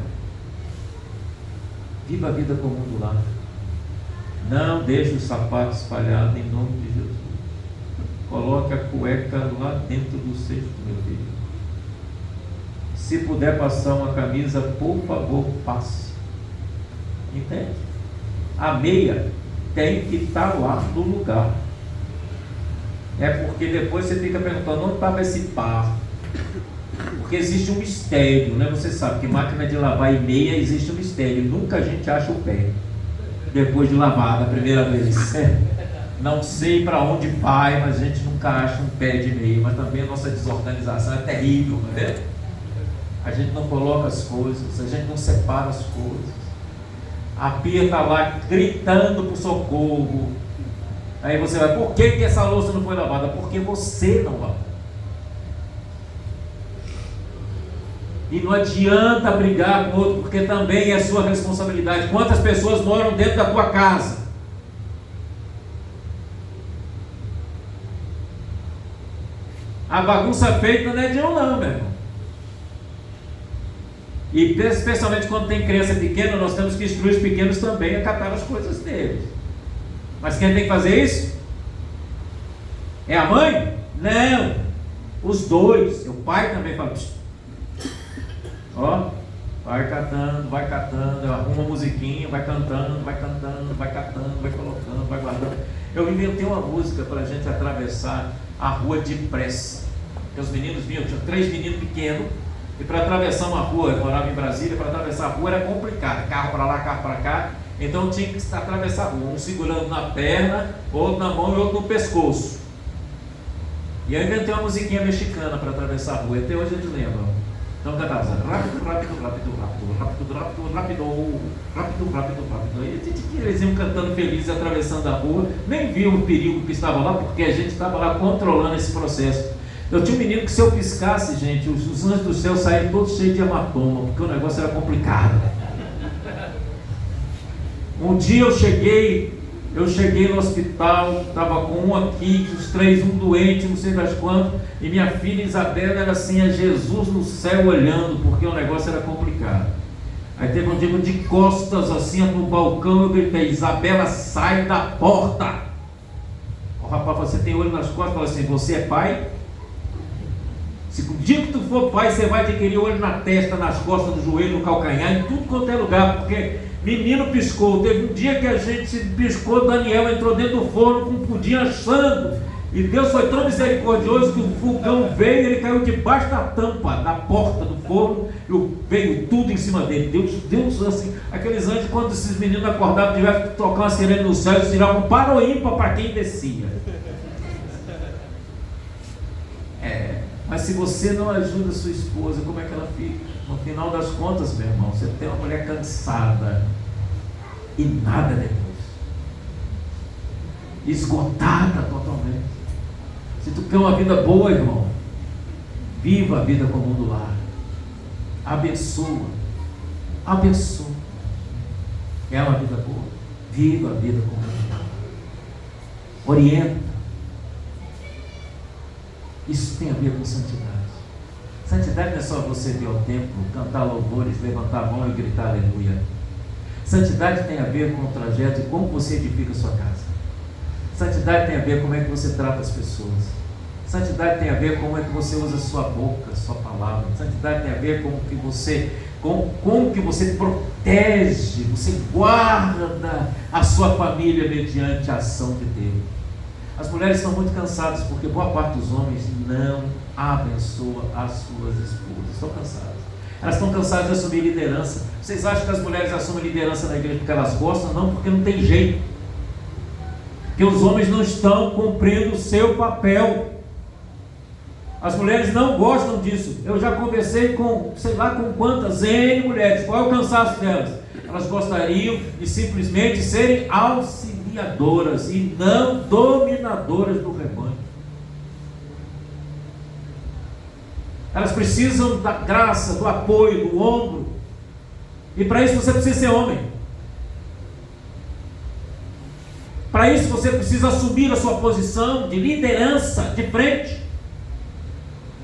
Viva a vida comum do lar. Não deixe o sapato espalhado em nome de Jesus. Coloque a cueca lá dentro do cesto, meu filho. Se puder passar uma camisa, por favor, passe. Entende? A meia tem que estar lá no lugar. É porque depois você fica perguntando onde estava esse par. Porque existe um mistério, né? Você sabe que máquina de lavar e meia existe um mistério. Nunca a gente acha o pé depois de lavada a primeira vez. Não sei para onde vai, mas a gente nunca acha um pé de meia. Mas também a nossa desorganização é terrível, não é? A gente não coloca as coisas, a gente não separa as coisas. A pia está lá gritando por socorro. Aí você vai, por que essa louça não foi lavada? Porque você não lavou. E não adianta brigar com o outro, porque também é sua responsabilidade. Quantas pessoas moram dentro da tua casa? A bagunça feita não é de um não, meu irmão. E especialmente quando tem criança pequena, nós temos que instruir os pequenos também a catar as coisas deles. Mas quem tem que fazer isso? É a mãe? Não. Os dois. O pai também fala. Ó, vai catando, arruma uma musiquinha, vai cantando, vai catando, vai colocando, vai guardando. Eu inventei uma música para a gente atravessar a rua depressa. Porque os meninos vinham, tinha 3 meninos pequenos. E para atravessar uma rua, eu morava em Brasília, para atravessar a rua era complicado, carro para lá, carro para cá, então tinha que atravessar a rua, um segurando na perna, outro na mão e outro no pescoço. E eu inventei uma musiquinha mexicana para atravessar a rua, até hoje a gente lembra. Então cantava assim, rápido, rápido, rápido, rápido, rápido, rápido, rápido, rápido, rápido, rápido. E eles iam cantando felizes, atravessando a rua, nem viam o perigo que estava lá, porque a gente estava lá controlando esse processo. Eu tinha um menino que se eu piscasse, gente, os anjos do céu saíram todos cheios de hematoma, porque o negócio era complicado. Um dia eu cheguei no hospital, estava com um aqui, os 3, um doente, não sei das quantas, e minha filha Isabela era assim, a Jesus no céu olhando, porque o negócio era complicado. Aí teve um dia de costas assim no balcão, eu gritei, Isabela, sai da porta. O rapaz falou, você tem olho nas costas? Eu falei assim, você é pai? Se o dia que tu for pai, você vai adquirir olho na testa, nas costas, no joelho, no calcanhar, em tudo quanto é lugar, porque menino piscou. Teve um dia que a gente piscou, Daniel entrou dentro do forno com um pudim assando, e Deus foi tão misericordioso que o vulcão veio, ele caiu debaixo da tampa, da porta do forno, e veio tudo em cima dele. Deus assim, aqueles anjos, quando esses meninos acordavam, tiveram que tocar uma sirene no céu, eles tiravam para o ímpar para quem descia. Mas se você não ajuda a sua esposa, como é que ela fica? No final das contas, meu irmão, você tem uma mulher cansada e nada depois, esgotada totalmente. Se tu quer uma vida boa, irmão, viva a vida comum do lar, abençoa, quer uma vida boa, viva a vida comum do lar, orienta. Isso tem a ver com santidade. Santidade não é só você vir ao templo, cantar louvores, levantar a mão e gritar aleluia. Santidade tem a ver com o trajeto e como você edifica a sua casa. Santidade tem a ver com como é que você trata as pessoas. Santidade tem a ver com como é que você usa a sua boca, a sua palavra. Santidade tem a ver com o que você como que você protege, você guarda a sua família mediante a ação de Deus. As mulheres estão muito cansadas porque boa parte dos homens não abençoa as suas esposas. Estão cansadas. Elas estão cansadas de assumir liderança. Vocês acham que as mulheres assumem liderança na igreja porque elas gostam? Não, porque não tem jeito. Porque os homens não estão cumprindo o seu papel. As mulheres não gostam disso. Eu já conversei com, sei lá com quantas N mulheres. Qual é o cansaço delas? Elas gostariam de simplesmente serem auxiliadoras e não dominadoras do rebanho. Elas precisam da graça, do apoio, do ombro. E para isso você precisa ser homem. Para isso você precisa assumir a sua posição de liderança, de frente.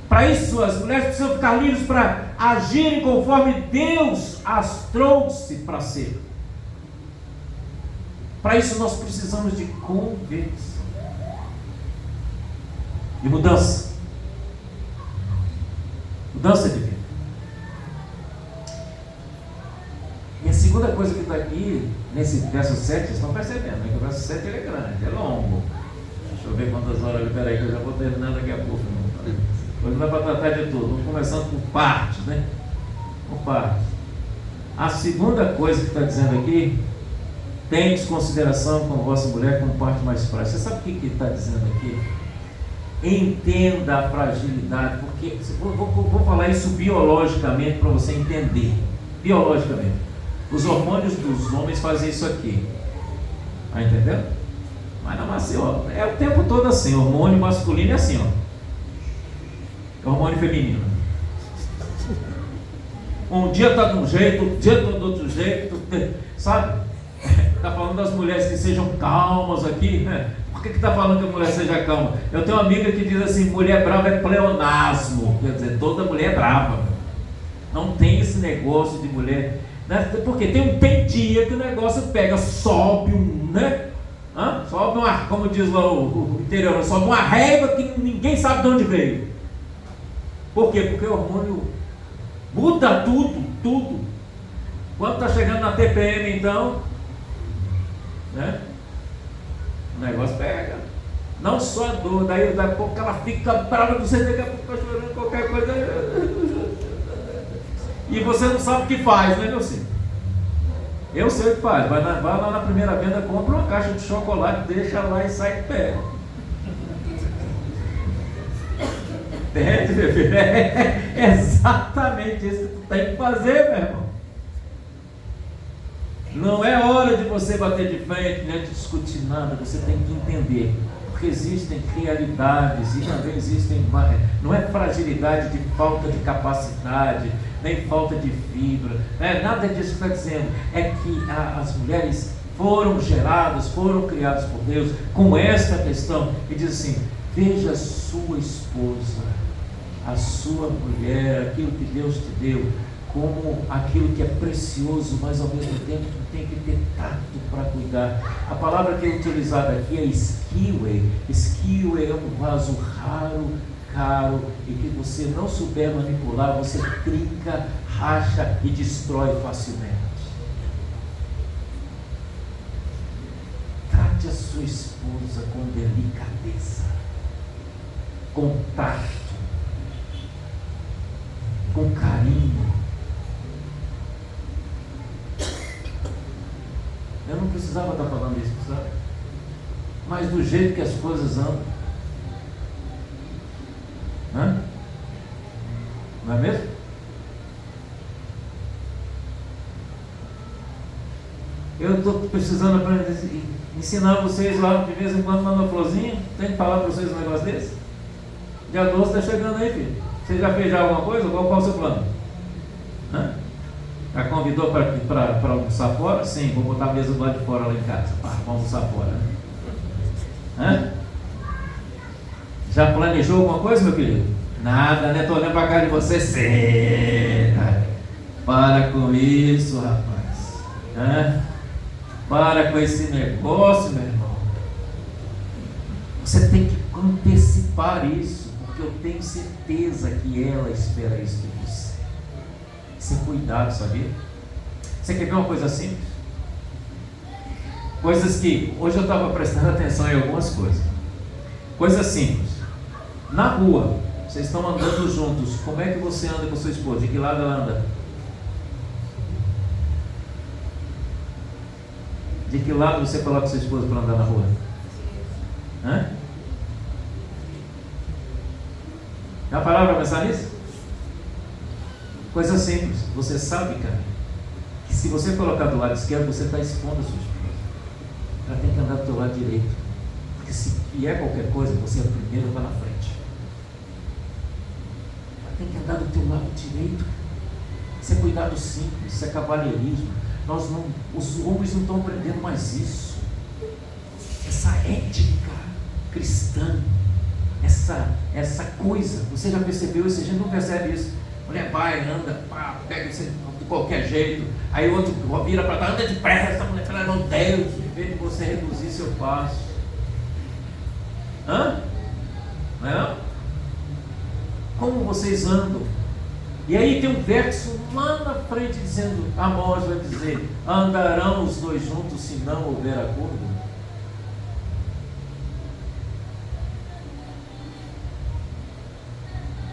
Para isso as mulheres precisam ficar livres para agirem conforme Deus as trouxe para ser. Para isso nós precisamos de conversão, de mudança. Mudança de vida. E a segunda coisa que está aqui, nesse verso 7, vocês estão percebendo, né? Que o verso 7 é grande, é longo. Deixa eu ver quantas horas, peraí, que eu já vou terminar daqui a pouco. Hoje não dá para tratar de tudo, vamos começando por partes, né? Por partes. A segunda coisa que está dizendo aqui, tenha consideração com a vossa mulher como parte mais frágil. Você sabe o que está dizendo aqui? Entenda a fragilidade, porque vou falar isso biologicamente para você entender. Biologicamente, os hormônios dos homens fazem isso aqui, tá entendendo? Mas não é assim, ó, é o tempo todo assim. Hormônio masculino é assim, ó, hormônio feminino. Um dia está de um jeito, outro dia está do outro jeito, sabe? Está falando das mulheres que sejam calmas aqui, né? Por que está falando que a mulher seja calma? Eu tenho uma amiga que diz assim: mulher brava é pleonasmo, quer dizer, toda mulher é brava. Não tem esse negócio de mulher, né? Porque tem dia que o negócio pega, sobe né? Sobe uma, como diz lá o interior, sobe uma raiva que ninguém sabe de onde veio. Por quê? Porque o hormônio muda tudo. Quando está chegando na TPM, então, né? O negócio pega. Não só a dor, daí daqui a pouco ela fica brava, você daqui a pouco está chorando qualquer coisa. E você não sabe o que faz, né, meu filho? Eu sei o que faz. Vai lá na primeira venda, compra uma caixa de chocolate, deixa lá e sai de pé. Entende, meu filho? É exatamente isso que tu tem que fazer, meu irmão. Não é hora de você bater de frente, nem de discutir nada. Você tem que entender, porque existem realidades e também existem, não é fragilidade de falta de capacidade, nem falta de fibra, né? Nada disso que está dizendo. É que as mulheres foram geradas, foram criadas por Deus com esta questão, e diz assim: veja a sua esposa, a sua mulher, aquilo que Deus te deu, como aquilo que é precioso, mas ao mesmo tempo tem que ter tato para cuidar. A palavra que é utilizada aqui é esquiwe. Esquiwe é um vaso raro, caro, e que você não souber manipular, você trinca, racha e destrói facilmente. Trate a sua esposa com delicadeza, com tato, com carinho. Eu não precisava estar falando isso, sabe? Mas do jeito que as coisas andam, não é mesmo? Eu estou precisando aprender, ensinar vocês lá de vez em quando na florzinha. Tem que falar para vocês um negócio desse? Dia 12 está chegando aí, filho. Você já fez alguma coisa? Qual é o seu plano? Já convidou para almoçar fora? Sim, vou botar a mesa do lado de fora lá em casa. Vamos almoçar fora. Já planejou alguma coisa, meu querido? Nada, né? Estou olhando para a cara de você. Senta. Para com isso, rapaz. Para com esse negócio, meu irmão. Você tem que antecipar isso, porque eu tenho certeza que ela espera isso de você. ser cuidado, sabia? Você quer ver uma coisa simples? Coisas que hoje eu estava prestando atenção em algumas coisas. Coisas simples. Na rua, vocês estão andando juntos. Como é que você anda com sua esposa? De que lado ela anda? De que lado você coloca sua esposa para andar na rua? Hã? Já pararam para pensar nisso? Coisa simples. Você sabe, cara, que se você colocar do lado esquerdo, você está expondo a sua esposa. Ela tem que andar do teu lado direito. Porque se vier qualquer coisa, você é o primeiro lá na frente. Ela tem que andar do teu lado direito. Isso é cuidado simples, isso é cavalheirismo. Os homens não estão aprendendo mais isso. Essa ética cristã, essa coisa, você já percebeu isso? A gente não percebe isso. Mulher vai, anda, pá, pega você de qualquer jeito. Aí o outro vira para trás, anda depressa, essa mulher fala, meu Deus, em vez de você reduzir seu passo. Hã? Não é não? Como vocês andam? E aí tem um verso lá na frente dizendo, Amós vai dizer, andarão os dois juntos se não houver acordo?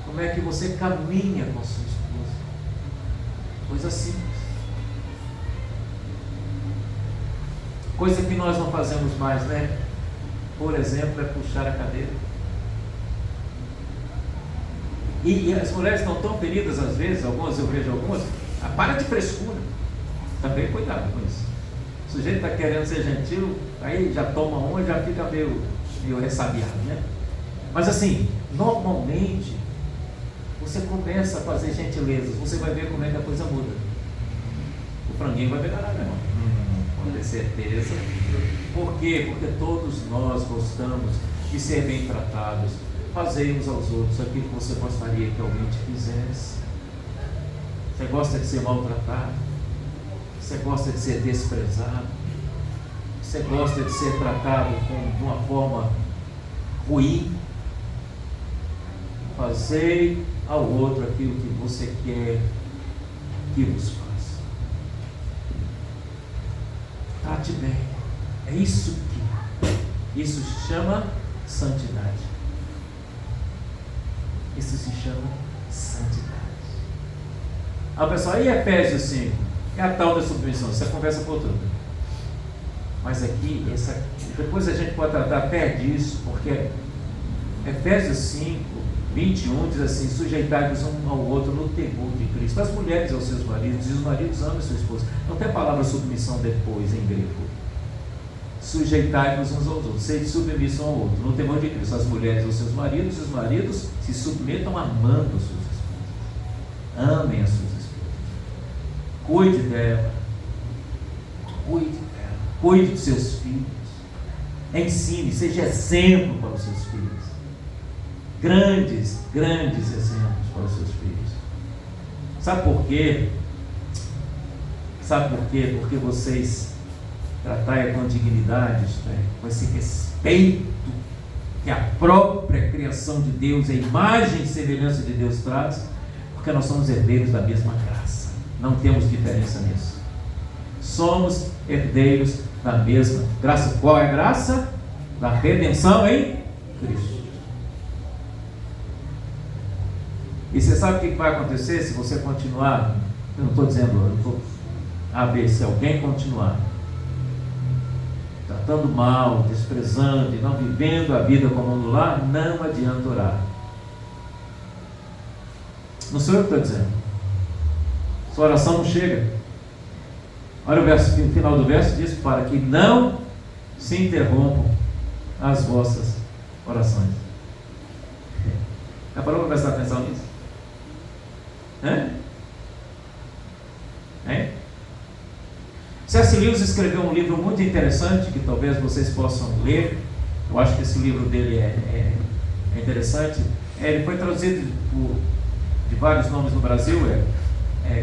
Como é que você caminha com a sua esposa? Coisa simples. Coisa que nós não fazemos mais, né? Por exemplo, é puxar a cadeira. E as mulheres estão tão feridas às vezes, algumas eu vejo algumas, para de frescura. Também cuidado com isso. O sujeito está querendo ser gentil, aí já toma uma e já fica meio ressabiado, né? Mas assim, normalmente, você começa a fazer gentilezas, você vai ver como é que a coisa muda. O franguinho vai melhorar, meu irmão. Pode ter certeza. Por quê? Porque todos nós gostamos de ser bem tratados. Fazei uns aos outros aquilo que você gostaria que alguém te fizesse. Você gosta de ser maltratado? Você gosta de ser desprezado? Você gosta de ser tratado de uma forma ruim? Fazei ao outro aquilo que você quer que vos faça. Trate bem. É isso se chama santidade. Isso se chama santidade. Ah, pessoal, aí Efésios 5 é a tal da submissão. Isso é conversa por tudo. Mas aqui, depois a gente pode tratar até disso, porque Efésios 5, 21 diz assim: sujeitai-vos um ao outro no temor de Cristo. As mulheres aos seus maridos, e os maridos amam a sua esposa. Não tem a palavra submissão depois em grego. Sujeitai-vos uns aos outros, sede submissão ao outro, no temor de Cristo. As mulheres aos seus maridos, e os maridos se submetam amando as suas esposas. Amem as suas esposas. Cuide dela. Cuide dos seus filhos. Ensine, seja exemplo para os seus filhos. Grandes exemplos para os seus filhos. Sabe por quê? Porque vocês tratai com dignidade, com esse respeito que a própria criação de Deus, a imagem e semelhança de Deus traz, porque nós somos herdeiros da mesma graça. Não temos diferença nisso. Somos herdeiros da mesma graça. Qual é a graça? Da redenção em Cristo. E você sabe o que vai acontecer se você continuar? Eu não estou dizendo A, B, se alguém continuar tratando mal, desprezando e não vivendo a vida como no lar, não adianta orar. Não sou eu que estou dizendo. Sua oração não chega. Olha o final do verso, diz: para que não se interrompam as vossas orações. Já parou para prestar atenção nisso? C.S. Lewis escreveu um livro muito interessante, que talvez vocês possam ler. Eu acho que esse livro dele é interessante. Ele foi traduzido de vários nomes no Brasil.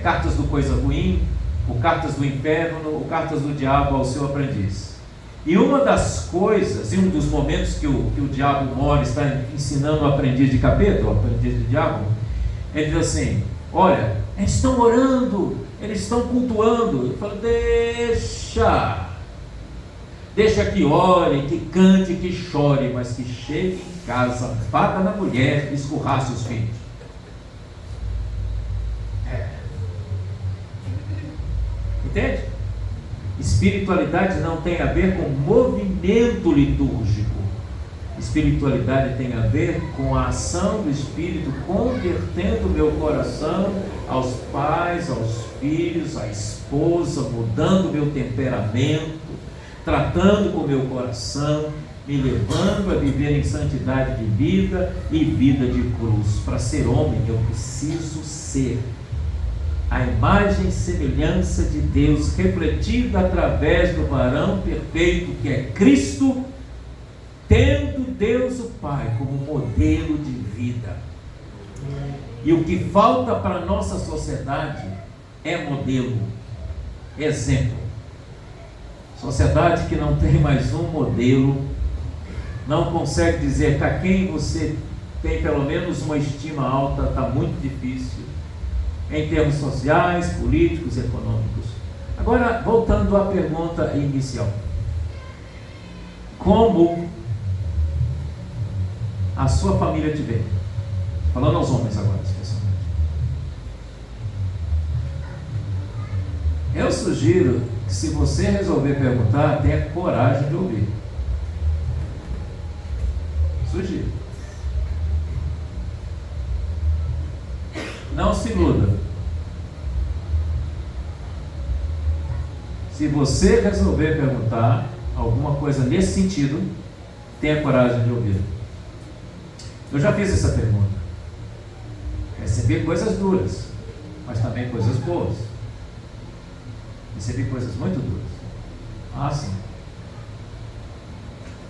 Cartas do Coisa Ruim, o Cartas do Inferno, o Cartas do Diabo ao Seu Aprendiz. E uma das coisas, e um dos momentos que o diabo mora, está ensinando o aprendiz de capeta, o aprendiz do diabo, ele diz assim: olha, Eles estão orando, eles estão cultuando. Eu falo, deixa que ore, que cante, que chore, mas que chegue em casa, bata na mulher e escorrace os filhos. Entende? Espiritualidade não tem a ver com movimento litúrgico. Espiritualidade tem a ver com a ação do Espírito convertendo o meu coração aos pais, aos filhos, à esposa, mudando o meu temperamento, tratando com o meu coração, me levando a viver em santidade de vida e vida de cruz. Para ser homem eu preciso ser a imagem e semelhança de Deus refletida através do varão perfeito que é Cristo, tendo Deus o Pai como modelo de vida. E o que falta para a nossa sociedade é modelo, exemplo. Sociedade que não tem mais um modelo, não consegue dizer para quem você tem pelo menos uma estima alta, está muito difícil, em termos sociais, políticos, econômicos. Agora, voltando à pergunta inicial. Como a sua família te vê? Falando aos homens agora, especialmente. Eu sugiro que, se você resolver perguntar, tenha coragem de ouvir. Sugiro. Não se iluda. Se você resolver perguntar alguma coisa nesse sentido, tenha coragem de ouvir. Eu já fiz essa pergunta. Recebi coisas duras, mas também coisas boas. Recebi coisas muito duras. Sim.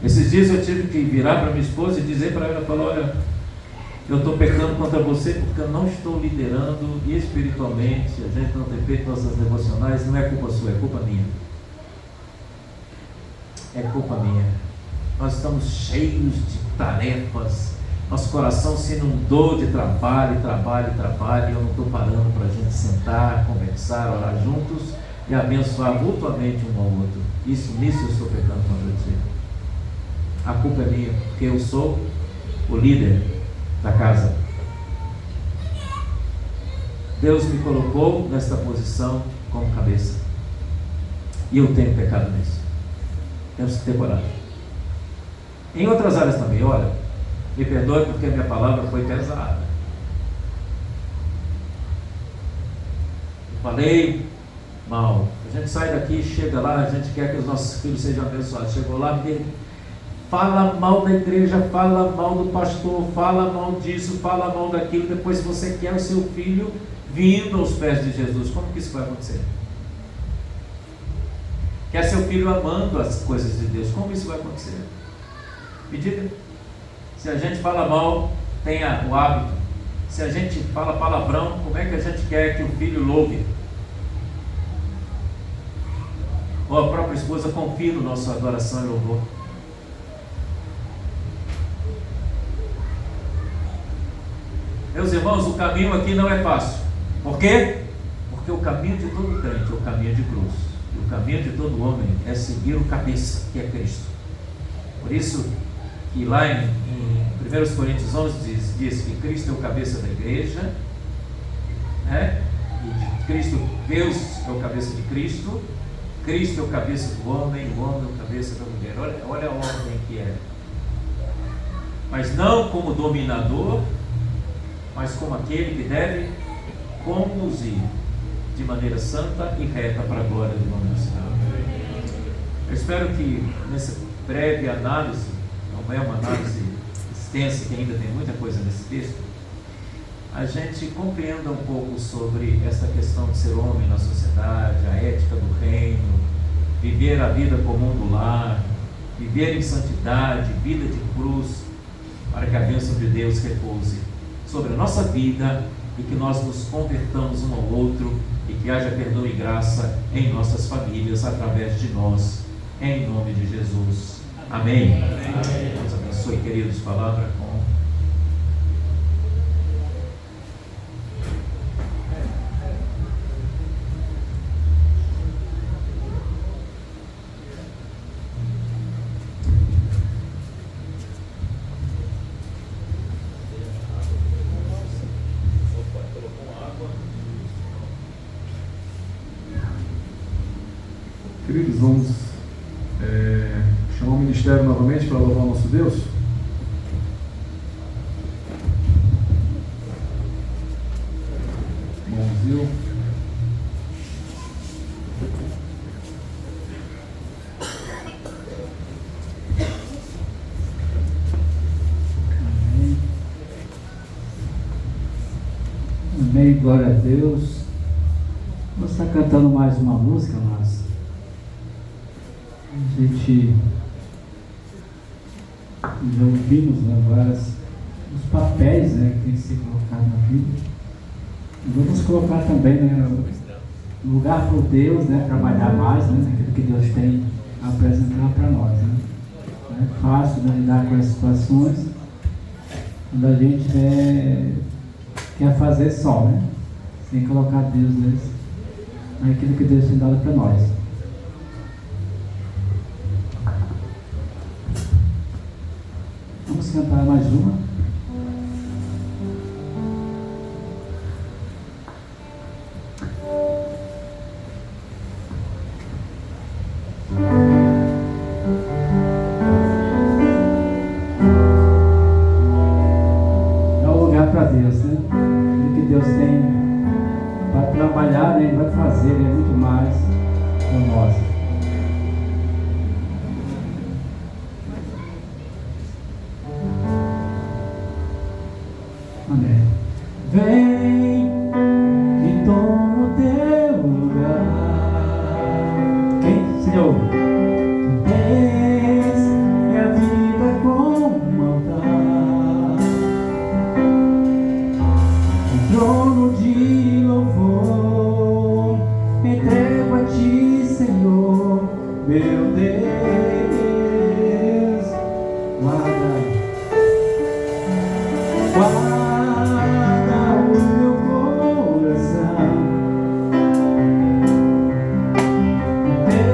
Esses dias eu tive que virar para minha esposa e dizer para ela, olha, eu estou pecando contra você porque eu não estou liderando espiritualmente, a gente não tem feito nossas devocionais, não é culpa sua, é culpa minha. É culpa minha. Nós estamos cheios de tarefas, nosso coração se inundou de trabalho, e eu não estou parando para a gente sentar, conversar, orar juntos e abençoar mutuamente um ao outro. Nisso eu estou pecando contra você. A culpa é minha, porque eu sou o líder da casa. Deus me colocou nesta posição como cabeça, e eu tenho pecado nisso. Temos que ter coragem. Em outras áreas também, olha, me perdoe porque a minha palavra foi pesada. Eu falei mal. A gente sai daqui, chega lá, a gente quer que os nossos filhos sejam abençoados. Chegou lá, fala mal da igreja, fala mal do pastor, fala mal disso, fala mal daquilo. Depois você quer o seu filho vindo aos pés de Jesus. Como que isso vai acontecer? Quer seu filho amando as coisas de Deus. Como isso vai acontecer? Me diga. Se a gente fala mal, tenha o hábito. Se a gente fala palavrão, como é que a gente quer que o filho louve? Ou a própria esposa confie no nosso adoração e louvor? Meus irmãos, o caminho aqui não é fácil. Por quê? Porque o caminho de todo crente é o caminho de cruz. E o caminho de todo homem é seguir o cabeça, que é Cristo. Por isso que lá em 1 Coríntios 11 diz que Cristo é o cabeça da igreja, né? E Cristo, Deus é o cabeça de Cristo, Cristo é o cabeça do homem, o homem é o cabeça da mulher. Olha a ordem que é. Mas não como dominador, mas como aquele que deve conduzir de maneira santa e reta para a glória do nome do Senhor. Eu espero que nessa breve análise, não é uma análise extensa, que ainda tem muita coisa nesse texto, a gente compreenda um pouco sobre essa questão de ser homem na sociedade, a ética do reino, viver a vida comum do lar, viver em santidade, vida de cruz, para que a bênção de Deus repouse sobre a nossa vida e que nós nos convertamos um ao outro e que haja perdão e graça em nossas famílias através de nós, em nome de Jesus. Amém. Amém. Deus abençoe, queridos, palavra com Queridos, vamos chamar o ministério novamente para louvar o nosso Deus. Irmãozinho. Amém, glória a Deus. Vamos estar cantando mais uma música, mas a gente já ouvimos, né, os papéis, né, que tem que ser colocado na vida. E vamos colocar também, né, lugar para Deus, né, trabalhar mais, né, naquilo que Deus tem a apresentar para nós, né. Não é fácil, né, lidar com as situações quando a gente quer fazer só, né, sem colocar Deus naquilo que Deus tem dado para nós. Vamos cantar mais uma. Dá um lugar para Deus, né? O que Deus tem para trabalhar, né? Ele vai fazer, né? Muito mais por nós. Amém. Vem e toma o teu lugar. Quem, Senhor? Tu tens minha vida como um altar, um trono de louvor. Entrego a ti, Senhor, meu Deus. Guarda o meu coração, teu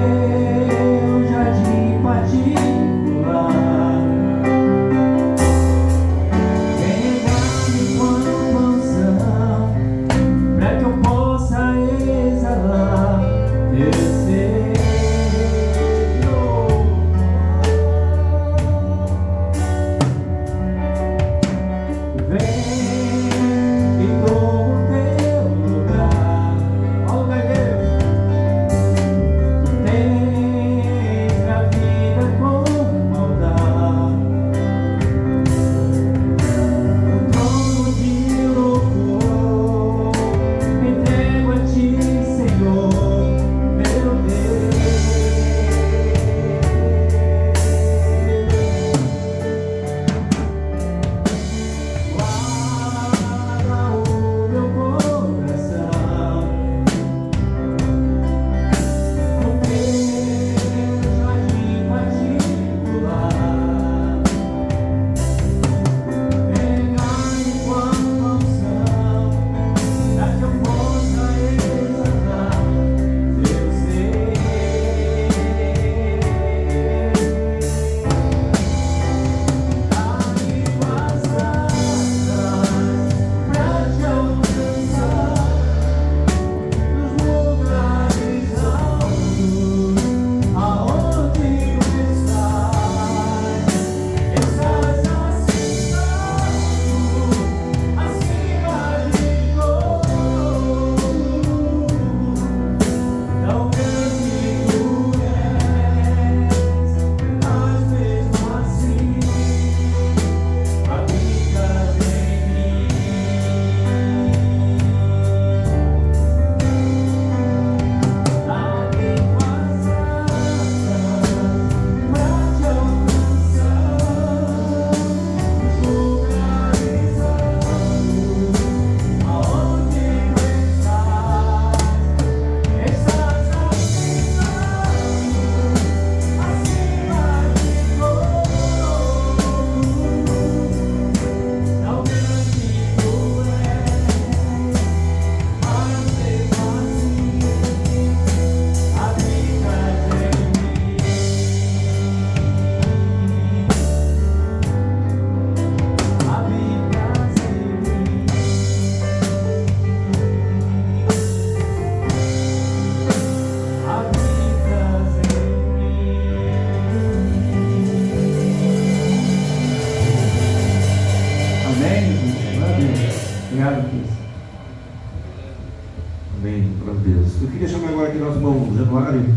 nosso irmão Januário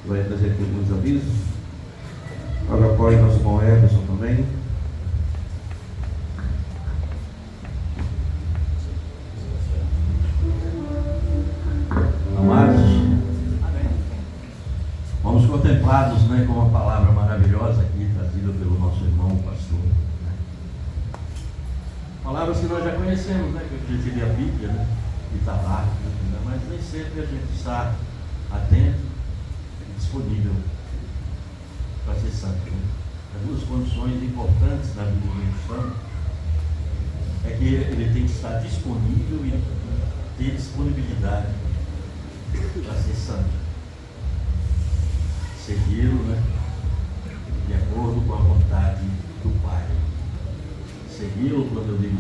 vai trazer aqui alguns avisos. Logo após nosso irmão Everson também. Amados, vamos contemplados, né, com uma palavra maravilhosa aqui trazida pelo nosso irmão pastor, né? Palavras que nós já conhecemos, né, que a gente lê a Bíblia, né, e está lá, né, mas nem sempre a gente está atento e disponível para ser santo, né? As duas condições importantes da vida do cristão é que ele tem que estar disponível e ter disponibilidade para ser santo, segui-lo, né, de acordo com a vontade do Pai. Segui-lo, quando eu digo